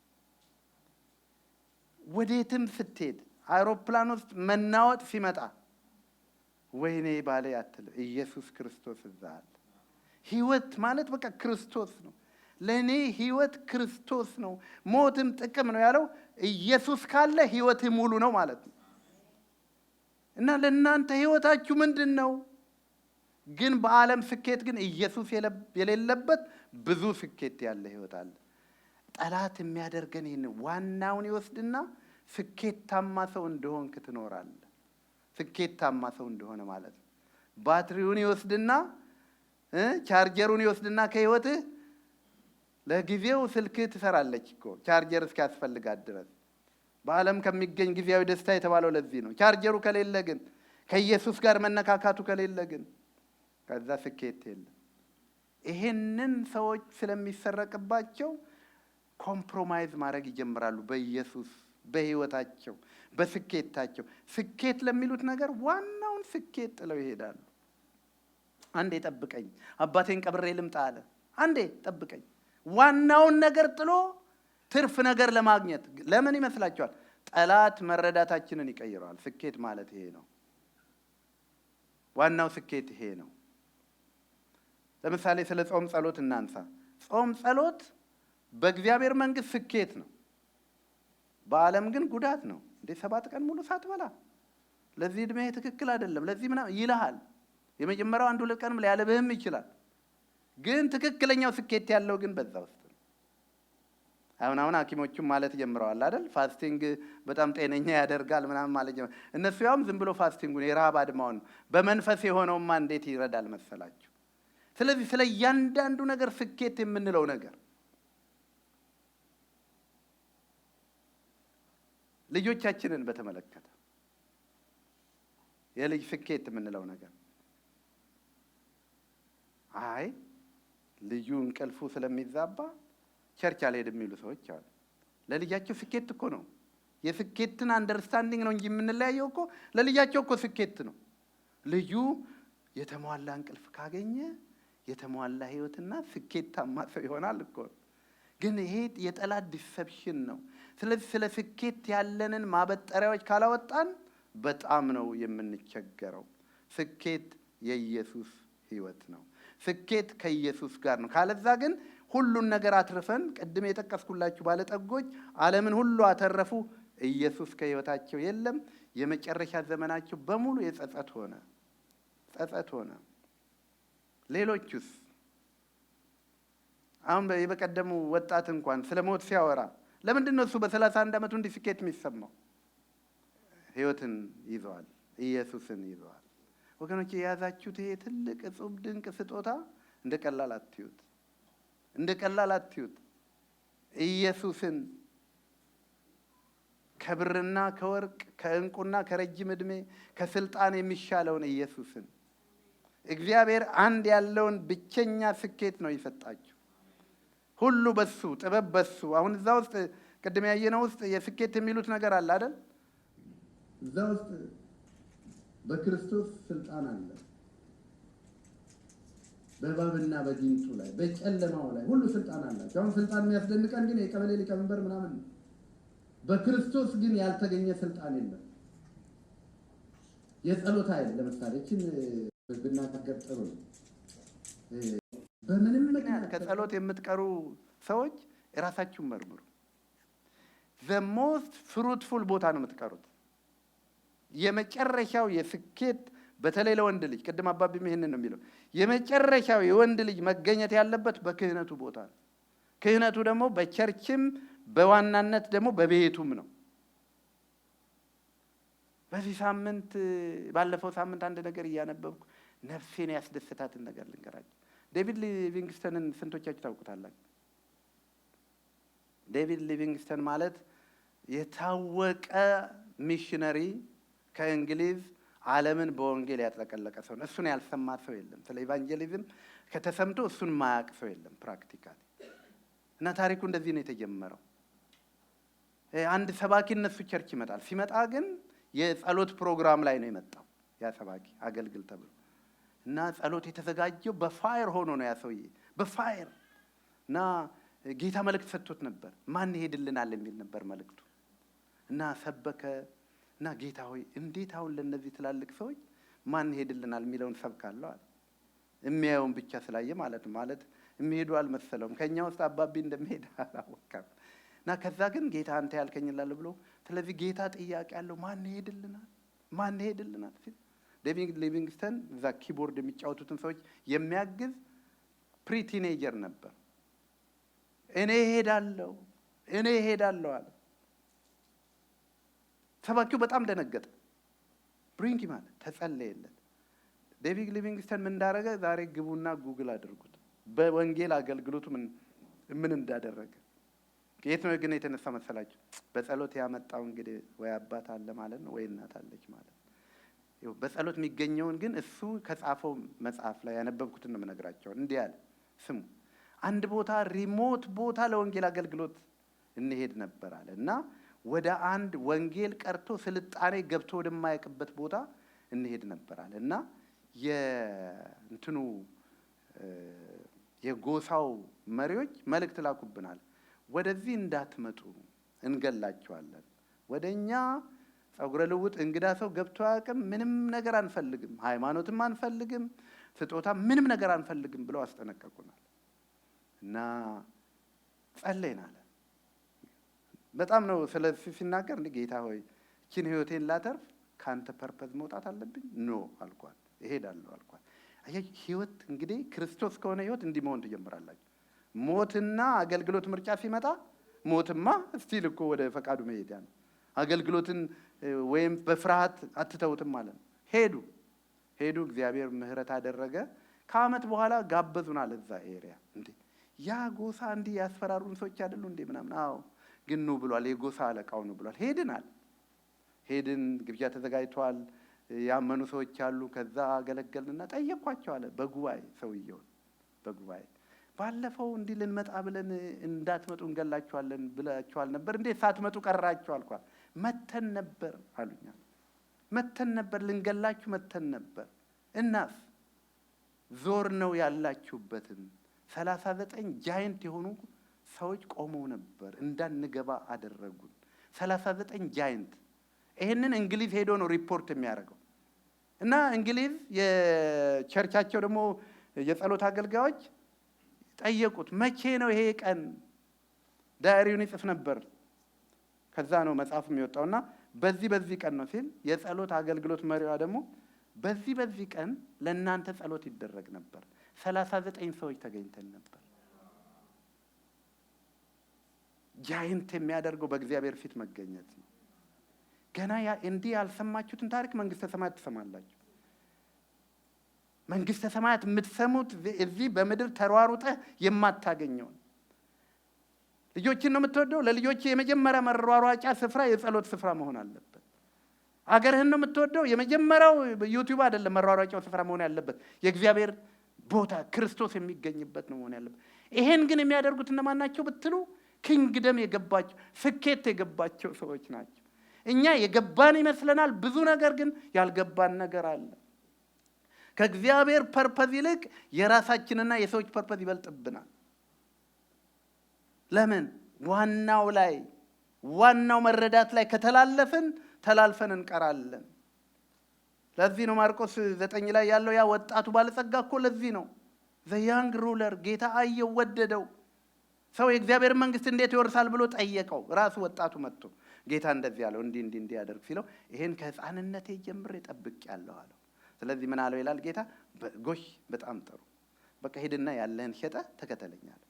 ወዴትም ስትሄድ አውሮፕላን ውስጥ መናወጥ ሲመጣ ወይኔ ባሌ አትል፣ ኢየሱስ ክርስቶስ እዛ አለ። ህይወት ማለት በቃ ክርስቶስ ነው። ለእኔ ህይወት ክርስቶስ ነው፣ ሞትም ጥቅም ነው ያለው ኢየሱስ ካለ ህይወት ሙሉ ነው ማለት ነው። እና ለእናንተ ህይወታችሁ ምንድን ነው? ግን በዓለም ስኬት ግን ኢየሱስ የሌለበት ብዙ ስኬት ያለ ህይወት አለ። ጠላት የሚያደርገን ይህን ዋናውን ይወስድና ስኬታማ ሰው እንደሆንክ ትኖራለህ። ስኬታማ ሰው እንደሆነ ማለት ነው። ባትሪውን ይወስድና ቻርጀሩን ይወስድና ከህይወትህ ለጊዜው ስልክህ ትሰራለች እኮ ቻርጀር እስኪያስፈልጋት ድረስ። በዓለም ከሚገኝ ጊዜያዊ ደስታ የተባለው ለዚህ ነው። ቻርጀሩ ከሌለ ግን፣ ከኢየሱስ ጋር መነካካቱ ከሌለ ግን ከዛ ስኬት የለም። ይሄንን ሰዎች ስለሚሰረቅባቸው ኮምፕሮማይዝ ማድረግ ይጀምራሉ በኢየሱስ፣ በህይወታቸው፣ በስኬታቸው። ስኬት ለሚሉት ነገር ዋናውን ስኬት ጥለው ይሄዳሉ። አንዴ ጠብቀኝ አባቴን ቀብሬ ልምጣ አለ። አንዴ ጠብቀኝ። ዋናውን ነገር ጥሎ ትርፍ ነገር ለማግኘት ለምን ይመስላችኋል? ጠላት መረዳታችንን ይቀይረዋል። ስኬት ማለት ይሄ ነው። ዋናው ስኬት ይሄ ነው። ለምሳሌ ስለ ጾም ጸሎት እናንሳ። ጾም ጸሎት በእግዚአብሔር መንግስት ስኬት ነው፣ በዓለም ግን ጉዳት ነው። እንዴ 7 ቀን ሙሉ ሳትበላ ለዚህ እድሜ ትክክል አይደለም ለዚህ ምናምን ይልሃል። የመጀመሪያው 1-2 ቀን ሊያለብህም ይችላል። ግን ትክክለኛው ስኬት ያለው ግን በዛ ውስጥ ነው። አሁን ሐኪሞቹም ማለት ጀምረዋል አይደል? ፋስቲንግ በጣም ጤነኛ ያደርጋል ምናምን ማለት ጀምረዋል። እነሱ ያውም ዝም ብሎ ፋስቲንጉን የረሃብ አድማውን ነው። በመንፈስ የሆነውማ እንዴት ይረዳል መሰላችሁ? ስለዚህ ስለ እያንዳንዱ ነገር ስኬት የምንለው ነገር ልጆቻችንን በተመለከተ የልጅ ስኬት የምንለው ነገር አይ ልጁ እንቅልፉ ስለሚዛባ ቸርች አልሄድም የሚሉ ሰዎች አሉ። ለልጃቸው ስኬት እኮ ነው። የስኬትን አንደርስታንዲንግ ነው እንጂ የምንለያየው እኮ ለልጃቸው እኮ ስኬት ነው። ልጁ የተሟላ እንቅልፍ ካገኘ የተሟላ ህይወትና ስኬታማ ሰው ይሆናል እኮ። ግን ይሄ የጠላት ዲሰፕሽን ነው። ስለዚህ ስለ ስኬት ያለንን ማበጠሪያዎች ካላወጣን በጣም ነው የምንቸገረው። ስኬት የኢየሱስ ህይወት ነው። ስኬት ከኢየሱስ ጋር ነው። ካለዛ ግን ሁሉን ነገር አትርፈን፣ ቅድም የጠቀስኩላችሁ ባለጠጎች ዓለምን ሁሉ አተረፉ፣ ኢየሱስ ከህይወታቸው የለም። የመጨረሻ ዘመናቸው በሙሉ የጸጸት ሆነ። ሌሎቹስ? አሁን በቀደሙ ወጣት እንኳን ስለ ሞት ሲያወራ ለምንድን ነው እሱ በ31 ዓመቱ እንዲህ ስኬት የሚሰማው? ህይወትን ይዘዋል፣ ኢየሱስን ይዘዋል። ወገኖች የያዛችሁት ይሄ ትልቅ እጹብ ድንቅ ስጦታ እንደ ቀላል አትዩት። ኢየሱስን ከብርና ከወርቅ ከእንቁና ከረጅም ዕድሜ ከስልጣን የሚሻለውን ኢየሱስን እግዚአብሔር አንድ ያለውን ብቸኛ ስኬት ነው የሰጣችሁ። ሁሉ በሱ፣ ጥበብ በሱ። አሁን እዛ ውስጥ ቅድም ያየነው ውስጥ የስኬት የሚሉት ነገር አለ አይደል? እዛ ውስጥ በክርስቶስ ስልጣን አለ። በእባብና በጊንጡ ላይ በጨለማው ላይ ሁሉ ስልጣን አላቸው። አሁን ስልጣን የሚያስደንቀን ግን የቀበሌ ሊቀመንበር ምናምን ነው። በክርስቶስ ግን ያልተገኘ ስልጣን የለም። የጸሎት ኃይል ለምሳሌ እችን ብናገር ጥሩ ነው። በምንም ምክንያት ከጸሎት የምትቀሩ ሰዎች እራሳችሁን መርምሩ። the most fruitful ቦታ ነው የምትቀሩት። የመጨረሻው የስኬት በተለይ ለወንድ ልጅ ቅድም አባቢም ይሄንን ነው የሚለው፣ የመጨረሻው የወንድ ልጅ መገኘት ያለበት በክህነቱ ቦታ ነው። ክህነቱ ደግሞ በቸርችም በዋናነት ደግሞ በቤቱም ነው። በዚህ ሳምንት ባለፈው ሳምንት አንድ ነገር እያነበብኩ ነፍሴን ያስደስታትን ነገር ልንገራችሁ። ዴቪድ ሊቪንግስተንን ስንቶቻችሁ ታውቁታላችሁ? ዴቪድ ሊቪንግስተን ማለት የታወቀ ሚሽነሪ ከእንግሊዝ ዓለምን በወንጌል ያጥለቀለቀ ሰው ነው። እሱን ያልሰማ ሰው የለም። ስለ ኢቫንጀሊዝም ከተሰምቶ እሱን ማያቅ ሰው የለም ፕራክቲካሊ። እና ታሪኩ እንደዚህ ነው የተጀመረው። አንድ ሰባኪ እነሱ ቸርች ይመጣል። ሲመጣ ግን የጸሎት ፕሮግራም ላይ ነው የመጣው ያ ሰባኪ አገልግል ተብሎ እና ጸሎት የተዘጋጀው በፋየር ሆኖ ነው ያ ሰውዬ በፋየር እና ጌታ መልእክት ሰጥቶት ነበር። ማን ይሄድልናል የሚል ነበር መልእክቱ እና ሰበከ እና ጌታ ሆይ እንዴት አሁን ለነዚህ ትላልቅ ሰዎች ማን ይሄድልናል የሚለውን ሰብካለሁ አለ። የሚያየውን ብቻ ስላየ ማለት የሚሄዱ አልመሰለውም። ከኛ ውስጥ አባቢ እንደሚሄድ አላወቀም። እና ከዛ ግን ጌታ አንተ ያልከኝ እላለሁ ብሎ ስለዚህ ጌታ ጥያቄ ያለው ማን ይሄድልናል ሲል ዴቪድ ሊቪንግስተን እዛ ኪቦርድ የሚጫወቱትን ሰዎች የሚያግዝ ፕሪቲኔጀር ነበር። እኔ ሄዳለሁ አለ። ሰባኪው በጣም ደነገጠ። ብሪንግ ማለት ተጸለየለት። ዴቪድ ሊቪንግስተን ምን እንዳደረገ ዛሬ ግቡና ጉግል አድርጉት። በወንጌል አገልግሎቱ ምን እንዳደረገ። ከየት ነው ግን የተነሳ መሰላችሁ? በጸሎት ያመጣው እንግዲህ ወይ አባት አለ ማለት ነው ወይ እናት አለች ማለት ነው። ይኸው በጸሎት የሚገኘውን ግን እሱ ከጻፈው መጽሐፍ ላይ ያነበብኩትን ነው የምነግራቸው። እንዲህ አለ፣ ስሙ። አንድ ቦታ ሪሞት ቦታ ለወንጌል አገልግሎት እንሄድ ነበር አለ እና ወደ አንድ ወንጌል ቀርቶ ስልጣኔ ገብቶ ወደማያውቅበት ቦታ እንሄድ ነበር አለ እና የጎሳው መሪዎች መልእክት ላኩብናል። ወደዚህ እንዳትመጡ እንገላቸዋለን። ወደኛ ጸጉረ ልውጥ እንግዳ ሰው ገብቶ አያውቅም። ምንም ነገር አንፈልግም፣ ሃይማኖትም አንፈልግም፣ ስጦታ ምንም ነገር አንፈልግም ብለው አስጠነቀቁናል እና ጸለይናል። በጣም ነው ስለዚህ ሲናገር እንደ ጌታ ሆይ እቺን ህይወቴን ላተርፍ ካንተ ፐርፐዝ መውጣት አለብኝ ኖ አልኳት። እሄዳለሁ አልኳት። አይ ህይወት እንግዲህ ክርስቶስ ከሆነ ህይወት እንዲህ መሆን ትጀምራላችሁ። ሞትና አገልግሎት ምርጫ ሲመጣ ሞትማ እስቲል እኮ ወደ ፈቃዱ መሄድ ነው። አገልግሎትን ወይም በፍርሃት አትተውትም ማለት ነው። ሄዱ። እግዚአብሔር ምህረት አደረገ። ከአመት በኋላ ጋበዙናል እዛ ኤሪያ። እንዴ ያ ጎሳ እንዲህ ያስፈራሩን ሰዎች አይደሉ እንዴ ምናምን። አዎ ግን ነው ብሏል። የጎሳ አለቃው ነው ብሏል። ሄድን። ግብዣ ተዘጋጅቷል። ያመኑ ሰዎች አሉ። ከዛ አገለገልንና ጠየኳቸው አለ በጉባኤ ሰውየው በጉባኤ ባለፈው እንዲህ ልንመጣ ብለን እንዳትመጡ እንገላችኋለን ብላችኋል ነበር እንዴ ሳትመጡ ቀራችሁ አልኳት። መተን ነበር አሉኛ። መተን ነበር ልንገላችሁ መተን ነበር። እናስ ዞር ነው ያላችሁበትን 39 ጃይንት የሆኑ ሰዎች ቆመው ነበር እንዳንገባ አደረጉን። 39 ጃይንት። ይሄንን እንግሊዝ ሄዶ ነው ሪፖርት የሚያደርገው እና እንግሊዝ የቸርቻቸው ደግሞ የጸሎት አገልጋዮች ጠየቁት። መቼ ነው ይሄ ቀን? ዳይሪውን ይጽፍ ነበር። ከዛ ነው መጽሐፍ የሚወጣውና በዚህ ቀን ነው ሲል የጸሎት አገልግሎት መሪዋ ደግሞ በዚህ ቀን ለእናንተ ጸሎት ይደረግ ነበር። 39 ሰዎች ተገኝተን ነበር። ጃይንት የሚያደርገው በእግዚአብሔር ፊት መገኘት ነው። ገና እንዲህ ያልሰማችሁትን ታሪክ መንግስተ ሰማያት ትሰማላችሁ። መንግስተ ሰማያት የምትሰሙት እዚህ በምድር ተሯሩጠህ የማታገኘውን። ልጆችን ነው የምትወደው? ለልጆች የመጀመሪያ መሯሯጫ ስፍራ የጸሎት ስፍራ መሆን አለበት። አገርህን ነው የምትወደው? የመጀመሪያው ዩቲዩብ አይደለም መሯሯጫው ስፍራ መሆን ያለበት፣ የእግዚአብሔር ቦታ ክርስቶስ የሚገኝበት ነው መሆን ያለበት። ይሄን ግን የሚያደርጉት እነማን ናቸው ብትሉ ኪንግደም የገባቸው ስኬት የገባቸው ሰዎች ናቸው። እኛ የገባን ይመስለናል፣ ብዙ ነገር ግን ያልገባን ነገር አለ። ከእግዚአብሔር ፐርፐዝ ይልቅ የራሳችንና የሰዎች ፐርፐዝ ይበልጥብናል። ለምን? ዋናው መረዳት ላይ ከተላለፍን ተላልፈን እንቀራለን። ለዚህ ነው ማርቆስ 9 ላይ ያለው ያ ወጣቱ ባለጸጋ እኮ ለዚህ ነው ዘ ያንግ ሩለር ጌታ አየው ወደደው። ሰው የእግዚአብሔር መንግስት እንዴት ይወርሳል ብሎ ጠየቀው። ራሱ ወጣቱ መጥቶ ጌታ እንደዚህ ያለው እንዲህ ያደርግ ሲለው ይሄን ከህፃንነቴ ጀምሬ ጠብቄያለሁ አለው። ስለዚህ ምን አለው ይላል ጌታ? ጎሽ በጣም ጥሩ፣ በቃ ሄድና ያለህን ሸጠህ ተከተለኝ አለ።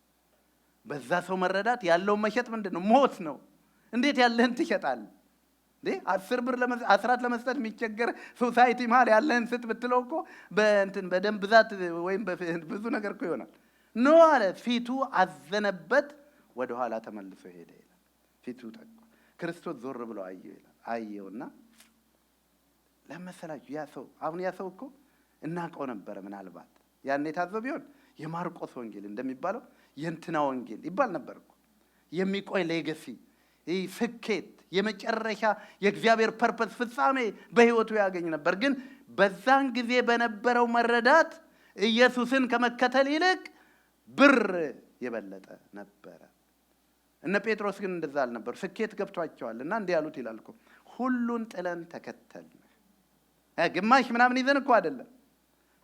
በዛ ሰው መረዳት ያለውን መሸጥ ምንድነው? ሞት ነው። እንዴት ያለህን ትሸጣለህ እንዴ? 10 ብር አስራት ለመስጠት የሚቸገር ሶሳይቲ መሀል ያለህን ስጥ ብትለው እኮ በደም ብዛት ወይም ብዙ ነገር እኮ ይሆናል። ኖ አለ። ፊቱ አዘነበት፣ ወደ ኋላ ተመልሶ ሄደ ይላል። ፊቱ ጠቆረ። ክርስቶስ ዞር ብሎ አየው ይላል። አየውና ለመሰላችሁ ያ ሰው እኮ እናውቀው ነበረ። ምናልባት ያኔ ታዘው ቢሆን የማርቆስ ወንጌል እንደሚባለው የእንትና ወንጌል ይባል ነበር እኮ። የሚቆይ ሌጋሲ፣ ስኬት፣ የመጨረሻ የእግዚአብሔር ፐርፐስ ፍጻሜ በህይወቱ ያገኝ ነበር። ግን በዛን ጊዜ በነበረው መረዳት ኢየሱስን ከመከተል ይልቅ ብር የበለጠ ነበረ። እነ ጴጥሮስ ግን እንደዛ አልነበሩ። ስኬት ገብቷቸዋልና እንዲህ ያሉት ይላል እኮ ሁሉን ጥለን ተከተልን። ግማሽ ምናምን ይዘን እኮ አይደለም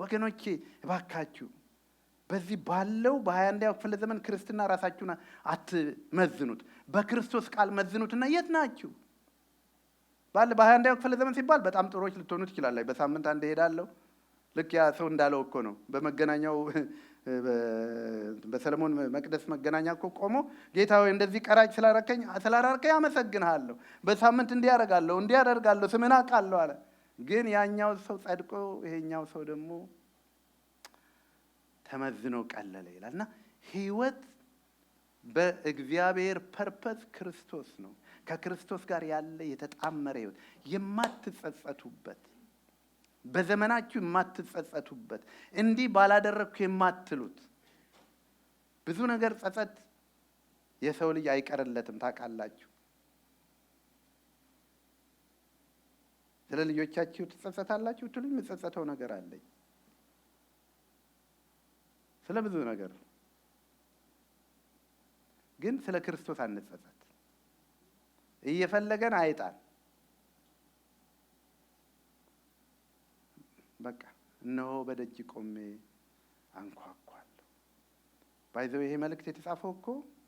ወገኖቼ። እባካችሁ በዚህ ባለው በ21ኛው ክፍለ ዘመን ክርስትና ራሳችሁን አትመዝኑት፣ በክርስቶስ ቃል መዝኑትና የት ናችሁ? በ21ኛው ክፍለ ዘመን ሲባል በጣም ጥሩዎች ልትሆኑ ትችላላችሁ። በሳምንት አንድ ሄዳለሁ። ልክ ያ ሰው እንዳለው እኮ ነው። በመገናኛው በሰለሞን መቅደስ መገናኛ እኮ ቆሞ ጌታ ሆይ እንደዚህ ቀራጭ ስላረከኝ አመሰግንሃለሁ፣ በሳምንት እንዲያደርጋለሁ ስምን አውቃለሁ አለ። ግን ያኛው ሰው ጸድቆ ይሄኛው ሰው ደግሞ ተመዝኖ ቀለለ ይላልና ህይወት በእግዚአብሔር ፐርፐስ ክርስቶስ ነው። ከክርስቶስ ጋር ያለ የተጣመረ ህይወት የማትጸጸቱበት፣ በዘመናችሁ የማትጸጸቱበት፣ እንዲህ ባላደረግኩ የማትሉት ብዙ ነገር ጸጸት የሰው ልጅ አይቀርለትም። ታውቃላችሁ። ስለ ልጆቻችሁ ትጸጸታላችሁ ትሉኝ፣ የምጸጸተው ነገር አለኝ ስለ ብዙ ነገር። ግን ስለ ክርስቶስ አንጸጸት። እየፈለገን አይጣል። በቃ እነሆ በደጅ ቆሜ አንኳኳለሁ። ባይዘው ይሄ መልእክት የተጻፈው እኮ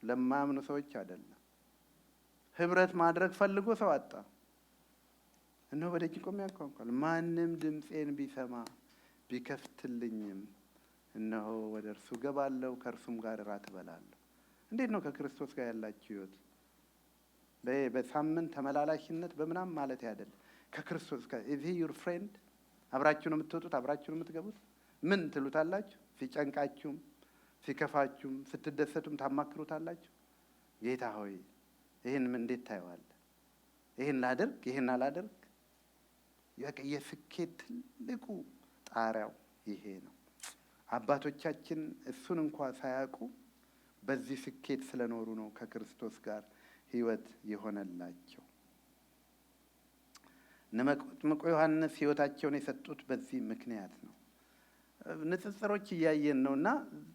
ለማያምኑ ሰዎች አይደለም። ህብረት ማድረግ ፈልጎ ሰው አጣ። እነሆ በደጅ ቆሜ አንኳኳለሁ፣ ማንም ድምጼን ቢሰማ ቢከፍትልኝም እነሆ ወደ እርሱ ገባለሁ፣ ከእርሱም ጋር እራት እበላለሁ። እንዴት ነው ከክርስቶስ ጋር ያላችሁ ህይወት? በሳምንት ተመላላሽነት በምናም ማለት አይደለም። ከክርስቶስ ጋር is he your friend? አብራችሁ ነው የምትወጡት፣ አብራችሁ ነው የምትገቡት። ምን ትሉታላችሁ? ሲጨንቃችሁም ሲከፋችሁም ስትደሰቱም ታማክሩታላችሁ። ጌታ ሆይ ይሄን እንዴት ታየዋለህ? ይሄን ላድርግ፣ ይሄን አላድርግ? የስኬት ትልቁ ጣሪያው ይሄ ነው። አባቶቻችን እሱን እንኳን ሳያውቁ በዚህ ስኬት ስለኖሩ ነው ከክርስቶስ ጋር ህይወት የሆነላቸው። መጥምቁ ዮሐንስ ህይወታቸውን የሰጡት በዚህ ምክንያት ነው። ንጽጽሮች እያየን ነውና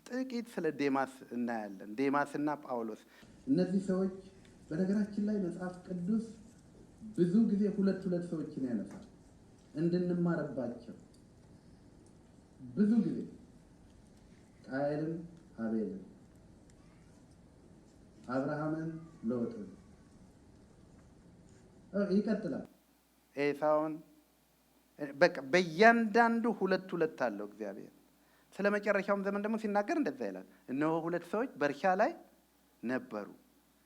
ጥቂት ስለ ዴማስ እናያለን። ዴማስና ጳውሎስ፣ እነዚህ ሰዎች በነገራችን ላይ መጽሐፍ ቅዱስ ብዙ ጊዜ ሁለት ሰዎችን ያነሳል እንድንማርባቸው። ብዙ ጊዜ ቃየልን አቤልን፣ አብርሃምን ሎጥን፣ ይቀጥላል ኤሳውን። በቃ በእያንዳንዱ ሁለት አለው እግዚአብሔር። ስለ መጨረሻውም ዘመን ደግሞ ሲናገር እንደዛ ይላል። እነሆ ሁለት ሰዎች በእርሻ ላይ ነበሩ፣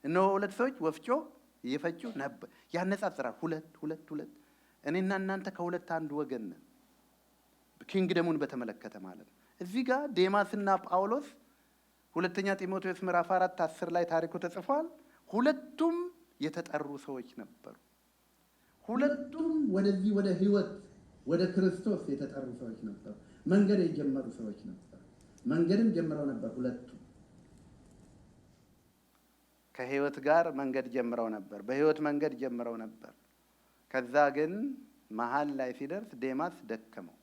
እነሆ ሁለት ሰዎች ወፍጮ እየፈጩ ነበር። ያነጻጽራል። ሁለት እኔና እናንተ ከሁለት አንድ ወገን ነን። ኪንግደሙን በተመለከተ ማለት ነው። እዚህ ጋር ዴማስና ጳውሎስ ሁለተኛ ጢሞቴዎስ ምዕራፍ 4:10 ላይ ታሪኩ ተጽፏል። ሁለቱም የተጠሩ ሰዎች ነበሩ። ሁለቱም ወደዚህ ወደ ህይወት ወደ ክርስቶስ የተጠሩ ሰዎች ነበሩ። መንገድ የጀመሩ ሰዎች ነበሩ። መንገድም ጀምረው ነበር። ሁለቱም ከህይወት ጋር መንገድ ጀምረው ነበር። በህይወት መንገድ ጀምረው ነበር። ከዛ ግን መሃል ላይ ሲደርስ ዴማስ ደከመው።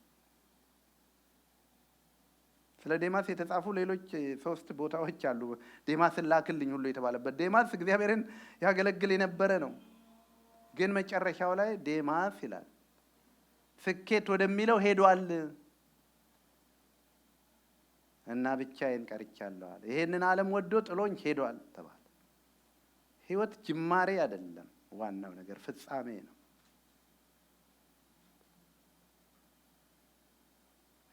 ስለ ዴማስ የተጻፉ ሌሎች 3 ቦታዎች አሉ። ዴማስን ላክልኝ ሁሉ የተባለበት። ዴማስ እግዚአብሔርን ያገለግል የነበረ ነው። ግን መጨረሻው ላይ ዴማስ ይላል ስኬት ወደሚለው ሄዷል እና ብቻዬን ቀርቻለሁ አለ። ይሄንን ዓለም ወዶ ጥሎኝ ሄዷል ተባለ። ህይወት ጅማሬ አይደለም፣ ዋናው ነገር ፍጻሜ ነው።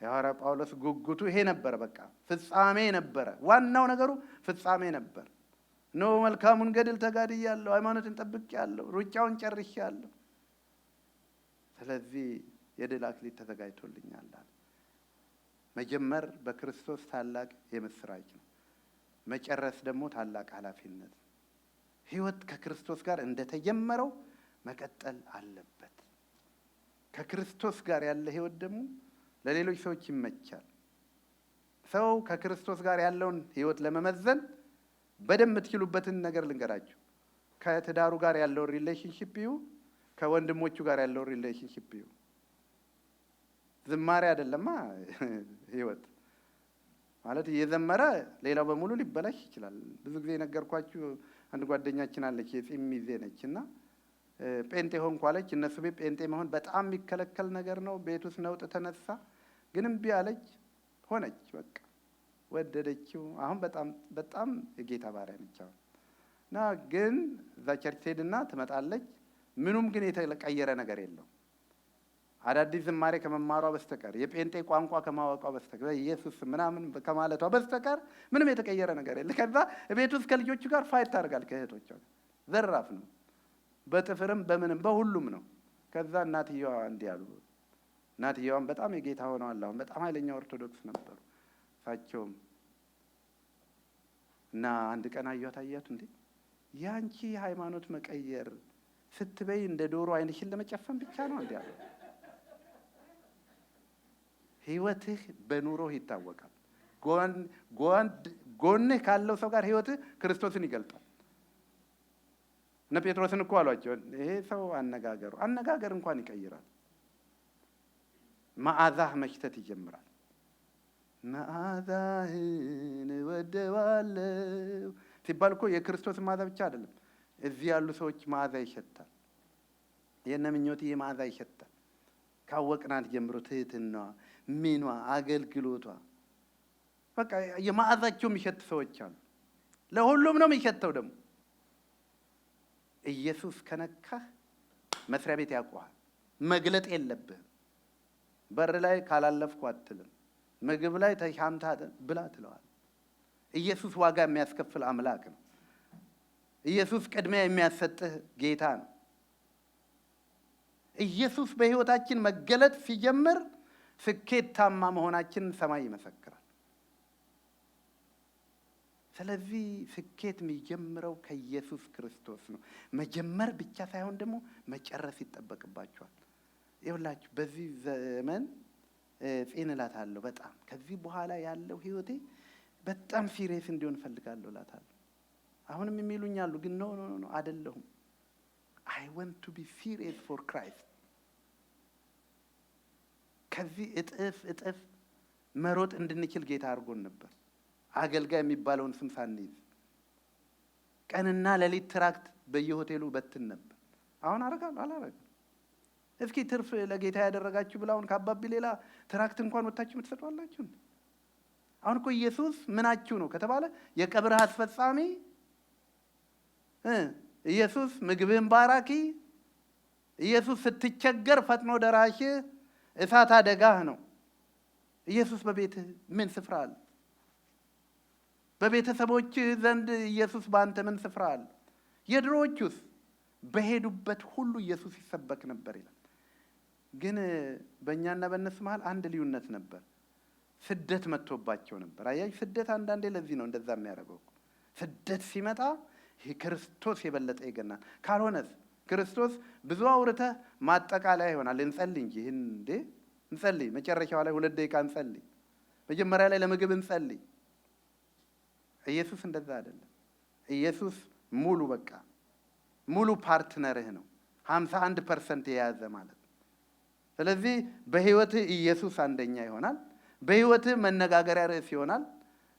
የሐዋርያው ጳውሎስ ጉጉቱ ይሄ ነበር። በቃ ፍጻሜ ነበረ። ዋናው ነገሩ ፍጻሜ ነበር። ኖ መልካሙን ገድል ተጋድያለሁ፣ ሃይማኖትን ጠብቄያለሁ፣ ሩጫውን ጨርሼያለሁ፣ ስለዚህ የድል አክሊል ተዘጋጅቶልኛል አለ። መጀመር በክርስቶስ ታላቅ የምስራች ነው። መጨረስ ደግሞ ታላቅ ኃላፊነት። ህይወት ከክርስቶስ ጋር እንደተጀመረው መቀጠል አለበት። ከክርስቶስ ጋር ያለ ህይወት ደግሞ ለሌሎች ሰዎች ይመቻል። ሰው ከክርስቶስ ጋር ያለውን ህይወት ለመመዘን በደንብ የምትችሉበትን ነገር ልንገራችሁ። ከትዳሩ ጋር ያለው ሪሌሽንሺፕ ይሁ፣ ከወንድሞቹ ጋር ያለው ሪሌሽንሺፕ ይሁ። ዝማሬ አይደለማ ህይወት ማለት። እየዘመረ ሌላው በሙሉ ሊበላሽ ይችላል። ብዙ ጊዜ ነገርኳችሁ። አንድ ጓደኛችን አለች፣ የጺም ሚዜ ነች እና ጴንጤ ሆንኩ አለች። እነሱ ቤት ጴንጤ መሆን በጣም የሚከለከል ነገር ነው። ቤት ውስጥ ነውጥ ተነሳ፣ ግን እምቢ አለች፣ ሆነች፣ በቃ ወደደችው። አሁን በጣም የጌታ ባሪያ ነች አሁን። እና ግን እዛ ቸርች ሄድና ትመጣለች። ምኑም ግን የተቀየረ ነገር የለው። አዳዲስ ዝማሬ ከመማሯ በስተቀር የጴንጤ ቋንቋ ከማወቋ በስተቀር ኢየሱስ ምናምን ከማለቷ በስተቀር ምንም የተቀየረ ነገር የለ። ከዛ ቤት ውስጥ ከልጆቹ ጋር ፋይት ታደርጋል ከእህቶቿ። ዘራፍ ነው፣ በጥፍርም በምንም በሁሉም ነው። ከዛ እናትየዋ እንዲህ አሉ። እናትየዋም በጣም የጌታ ሆነዋል። አሁን በጣም ኃይለኛ ኦርቶዶክስ ነበሩ እሳቸውም። እና አንድ ቀን አያት እንዴ ያንቺ ሃይማኖት መቀየር ስትበይ እንደ ዶሮ አይንሽን ለመጨፈን ብቻ ነው እንዴ አሉ። ህይወትህ በኑሮህ ይታወቃል። ጎንህ ካለው ሰው ጋር ህይወትህ ክርስቶስን ይገልጣል። እነ ጴጥሮስን እኮ አሏቸው፣ ይሄ ሰው አነጋገር እንኳን ይቀይራል። መዓዛህ መሽተት ይጀምራል። መዓዛህን እወደዋለሁ ሲባል እኮ የክርስቶስን መዓዛ ብቻ አይደለም፣ እዚህ ያሉ ሰዎች መዓዛ ይሸታል። የእነ ምኞት መዓዛ ይሸታል። ካወቅናት ጀምሮ ትህትናዋ፣ ምኗ፣ አገልግሎቷ በቃ የመዓዛቸው የሚሸት ሰዎች አሉ። ለሁሉም ነው የሚሸተው። ደግሞ ኢየሱስ ከነካህ መስሪያ ቤት ያውቀዋል። መግለጥ የለብህም። በር ላይ ካላለፍኩ አትልም። ምግብ ላይ ተሻምታ ብላ ትለዋል። ኢየሱስ ዋጋ የሚያስከፍል አምላክ ነው። ኢየሱስ ቅድሚያ የሚያሰጥህ ጌታ ነው። ኢየሱስ በህይወታችን መገለጥ ሲጀምር ስኬታማ መሆናችንን ሰማይ ይመሰክራል። ስለዚህ ስኬት የሚጀምረው ከኢየሱስ ክርስቶስ ነው። መጀመር ብቻ ሳይሆን ደግሞ መጨረስ ይጠበቅባቸዋል። ይኸውላችሁ በዚህ ዘመን ጤን እላታለሁ። በጣም ከዚህ በኋላ ያለው ህይወቴ በጣም ሲሪየስ እንዲሆን እፈልጋለሁ እላታለሁ። አሁንም የሚሉኝ አሉ፣ ግን ኖ አይደለሁም። I want to be serious for Christ። ከዚህ እጥፍ መሮጥ እንድንችል ጌታ አድርጎን ነበር። አገልጋይ የሚባለውን ስም ሳንይዝ ቀንና ሌሊት ትራክት በየሆቴሉ በትን ነበር። አሁን አላረጋም። እስኪ ትርፍ ለጌታ ያደረጋችሁ ብላውን ከአባቢ ሌላ ትራክት እንኳን ወጣችሁ የምትሰጧላችሁ። አሁን እኮ ኢየሱስ ምናችሁ ነው ከተባለ የቀብርህ አስፈጻሚ፣ ኢየሱስ ምግብህን ባራኪ፣ ኢየሱስ ስትቸገር ፈጥኖ ደራሽ እሳት አደጋህ ነው። ኢየሱስ በቤትህ ምን ስፍራ አለ? በቤተሰቦችህ ዘንድ ኢየሱስ በአንተ ምን ስፍራ አለ? የድሮዎቹስ በሄዱበት ሁሉ ኢየሱስ ይሰበክ ነበር ይላል። ግን በእኛና በእነሱ መሀል አንድ ልዩነት ነበር። ስደት መጥቶባቸው ነበር። አያይ ስደት አንዳንዴ ለዚህ ነው እንደዛ የሚያደርገው። ስደት ሲመጣ ክርስቶስ የበለጠ ይገናል። ካልሆነስ ክርስቶስ ብዙ አውርተህ ማጠቃለያ ይሆናል። እንጸልይ እንጂ ይህን እንዴ እንጸልይ፣ መጨረሻው ላይ 2 ደቂቃ እንጸልይ፣ መጀመሪያ ላይ ለምግብ እንጸልይ። ኢየሱስ እንደዛ አይደለም። ኢየሱስ ሙሉ ፓርትነርህ ነው። 51% የያዘ ማለት ነው። ስለዚህ በህይወትህ ኢየሱስ አንደኛ ይሆናል። በህይወትህ መነጋገሪያ ርዕስ ይሆናል።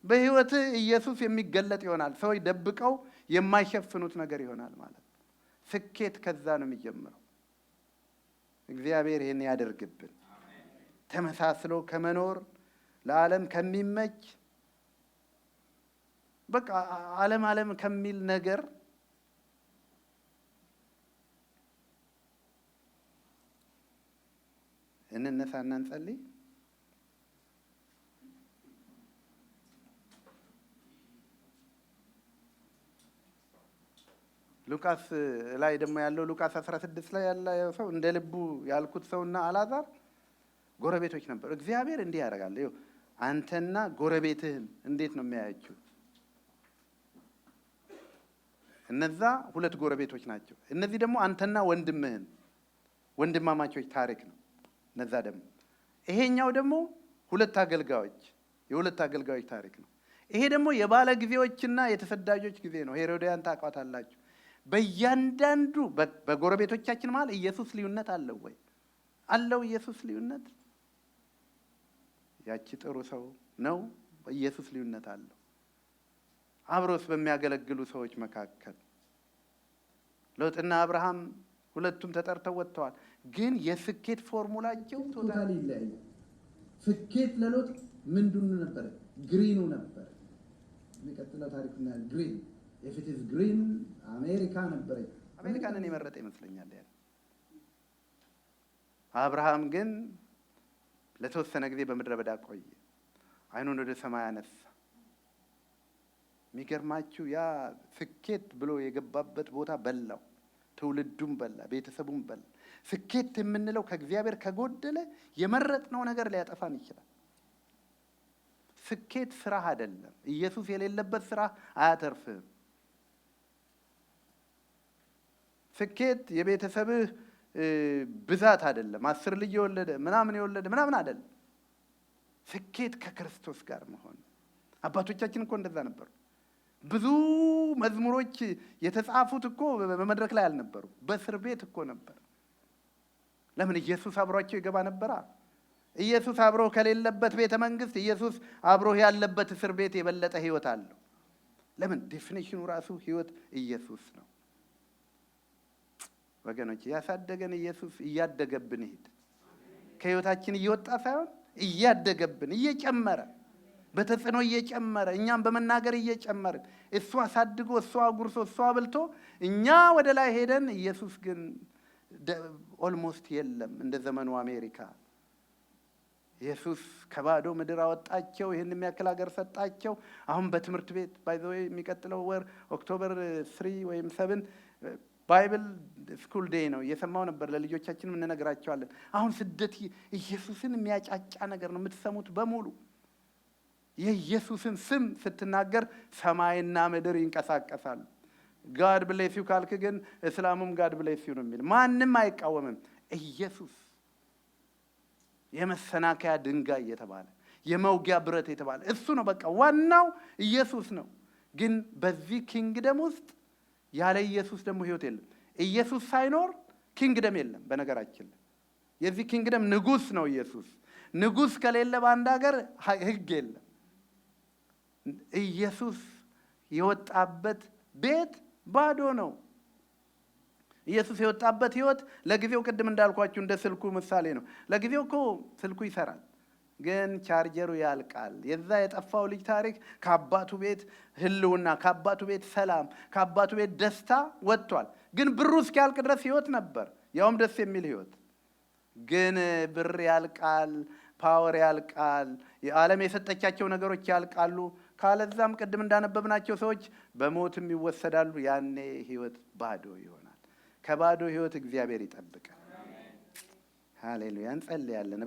በህይወትህ ኢየሱስ የሚገለጥ ይሆናል። ሰዎች ደብቀው የማይሸፍኑት ነገር ይሆናል ማለት ነው። ስኬት ከዛ ነው የሚጀምረው። እግዚአብሔር ይህን ያደርግብን። ተመሳስሎ ከመኖር ለዓለም ከሚመች በቃ ዓለም ከሚል ነገር እንነሳና እንጸልይ። ሉቃስ ላይ ደግሞ ያለው ሉቃስ 16 ላይ ያለው ሰው እንደ ልቡ ያልኩት ሰውና አልዓዛር ጎረቤቶች ነበሩ። እግዚአብሔር እንዲህ ያደርጋል። አንተና ጎረቤትህን እንዴት ነው የሚያያችሁ? እነዛ ሁለት ጎረቤቶች ናቸው። እነዚህ ደግሞ አንተና ወንድምህን ወንድማማቾች ታሪክ ነው። እነዛ ደግሞ ይሄኛው ደግሞ የሁለት አገልጋዮች ታሪክ ነው። ይሄ ደግሞ የባለ ጊዜዎችና የተሰዳጆች ጊዜ ነው። ሄሮድያን ታውቋታላችሁ። በእያንዳንዱ በጎረቤቶቻችን ማለት ኢየሱስ ልዩነት አለው ወይ? አለው ኢየሱስ ልዩነት? ያቺ ጥሩ ሰው ነው። ኢየሱስ ልዩነት አለው። አብሮስ በሚያገለግሉ ሰዎች መካከል ሎጥና አብርሃም ሁለቱም ተጠርተው ወጥተዋል። ግን የስኬት ፎርሙላቸው ቶታሊ ይለያያል። ስኬት ለሎጥ ምንድን ነበር? ግሪኑ ነበር። የሚቀጥለው ታሪክና ግሪን if it is green አሜሪካ ነበር። አሜሪካንን የመረጠ ይመስለኛል ያለ። አብርሃም ግን ለተወሰነ ጊዜ በምድረ በዳ ቆየ። አይኑን ወደ ሰማይ አነሳ። የሚገርማችሁ ያ ስኬት ብሎ የገባበት ቦታ በላው፣ ትውልዱም በላ፣ ቤተሰቡም በላ። ስኬት የምንለው ከእግዚአብሔር ከጎደለ የመረጥነው ነገር ሊያጠፋን ይችላል። ስኬት ስራ አይደለም። ኢየሱስ የሌለበት ስራ አያተርፍህም። ስኬት የቤተሰብህ ብዛት አይደለም። 10 ልጅ የወለደ ምናምን አይደለም። ስኬት ከክርስቶስ ጋር መሆን። አባቶቻችን እኮ እንደዛ ነበሩ። ብዙ መዝሙሮች የተጻፉት እኮ በመድረክ ላይ አልነበሩ፣ በእስር ቤት እኮ ነበር። ለምን? ኢየሱስ አብሯቸው ይገባ ነበራ። ኢየሱስ አብሮ ከሌለበት ቤተ መንግስት ኢየሱስ አብሮ ያለበት እስር ቤት የበለጠ ህይወት አለው። ለምን? ዴፊኒሽኑ ራሱ ህይወት ኢየሱስ ነው። ወገኖች ያሳደገን ኢየሱስ እያደገብን ይሄድ። ከህይወታችን እየወጣ ሳይሆን እያደገብን እየጨመረ በተጽዕኖ እየጨመረ እኛም በመናገር እየጨመርን እሱ አሳድጎ እሱ አጉርሶ እሱ አብልቶ እኛ ወደ ላይ ሄደን ኢየሱስ ግን ኦልሞስት የለም። እንደ ዘመኑ አሜሪካ ኢየሱስ ከባዶ ምድር አወጣቸው። ይህን የሚያክል ሀገር ሰጣቸው። አሁን በትምህርት ቤት ባይ ዘ ዌይ የሚቀጥለው ወር ኦክቶበር 3 ወይም 7 ባይብል ስኩል ዴይ ነው። እየሰማው ነበር። ለልጆቻችንም እንነግራቸዋለን። አሁን ስደት ኢየሱስን የሚያጫጫ ነገር ነው የምትሰሙት በሙሉ። የኢየሱስን ስም ስትናገር ሰማይና ምድር ይንቀሳቀሳሉ። ጋድ ብሌስ ዩ ካልክ ግን እስላሙም ጋድ ብሌስ ዩ ነው የሚል። ማንም አይቃወምም። ኢየሱስ የመሰናከያ ድንጋይ የተባለ የመውጊያ ብረት የተባለ እሱ ነው። በቃ ዋናው ኢየሱስ ነው። ግን በዚህ ኪንግደም ውስጥ ያለ ኢየሱስ ደግሞ ህይወት የለም። ኢየሱስ ሳይኖር ኪንግደም የለም። በነገራችን የዚህ ኪንግደም ንጉስ ነው ኢየሱስ። ንጉስ ከሌለ በአንድ ሀገር ህግ የለም። ኢየሱስ የወጣበት ቤት ባዶ ነው። ኢየሱስ የወጣበት ህይወት ለጊዜው ቅድም እንዳልኳችሁ እንደ ስልኩ ምሳሌ ነው። ለጊዜው እኮ ስልኩ ይሰራል፣ ግን ቻርጀሩ ያልቃል። የዛ የጠፋው ልጅ ታሪክ ከአባቱ ቤት ህልውና፣ ከአባቱ ቤት ሰላም፣ ከአባቱ ቤት ደስታ ወጥቷል። ግን ብሩ እስኪያልቅ ድረስ ህይወት ነበር፣ ያውም ደስ የሚል ህይወት። ግን ብር ያልቃል፣ ፓወር ያልቃል፣ የዓለም የሰጠቻቸው ነገሮች ያልቃሉ። ካለዛም ቅድም እንዳነበብናቸው ሰዎች በሞትም ይወሰዳሉ። ያኔ ህይወት ባዶ ይሆናል። ከባዶ ህይወት እግዚአብሔር ይጠብቃል። ሃሌሉያ። እንጸልያለን።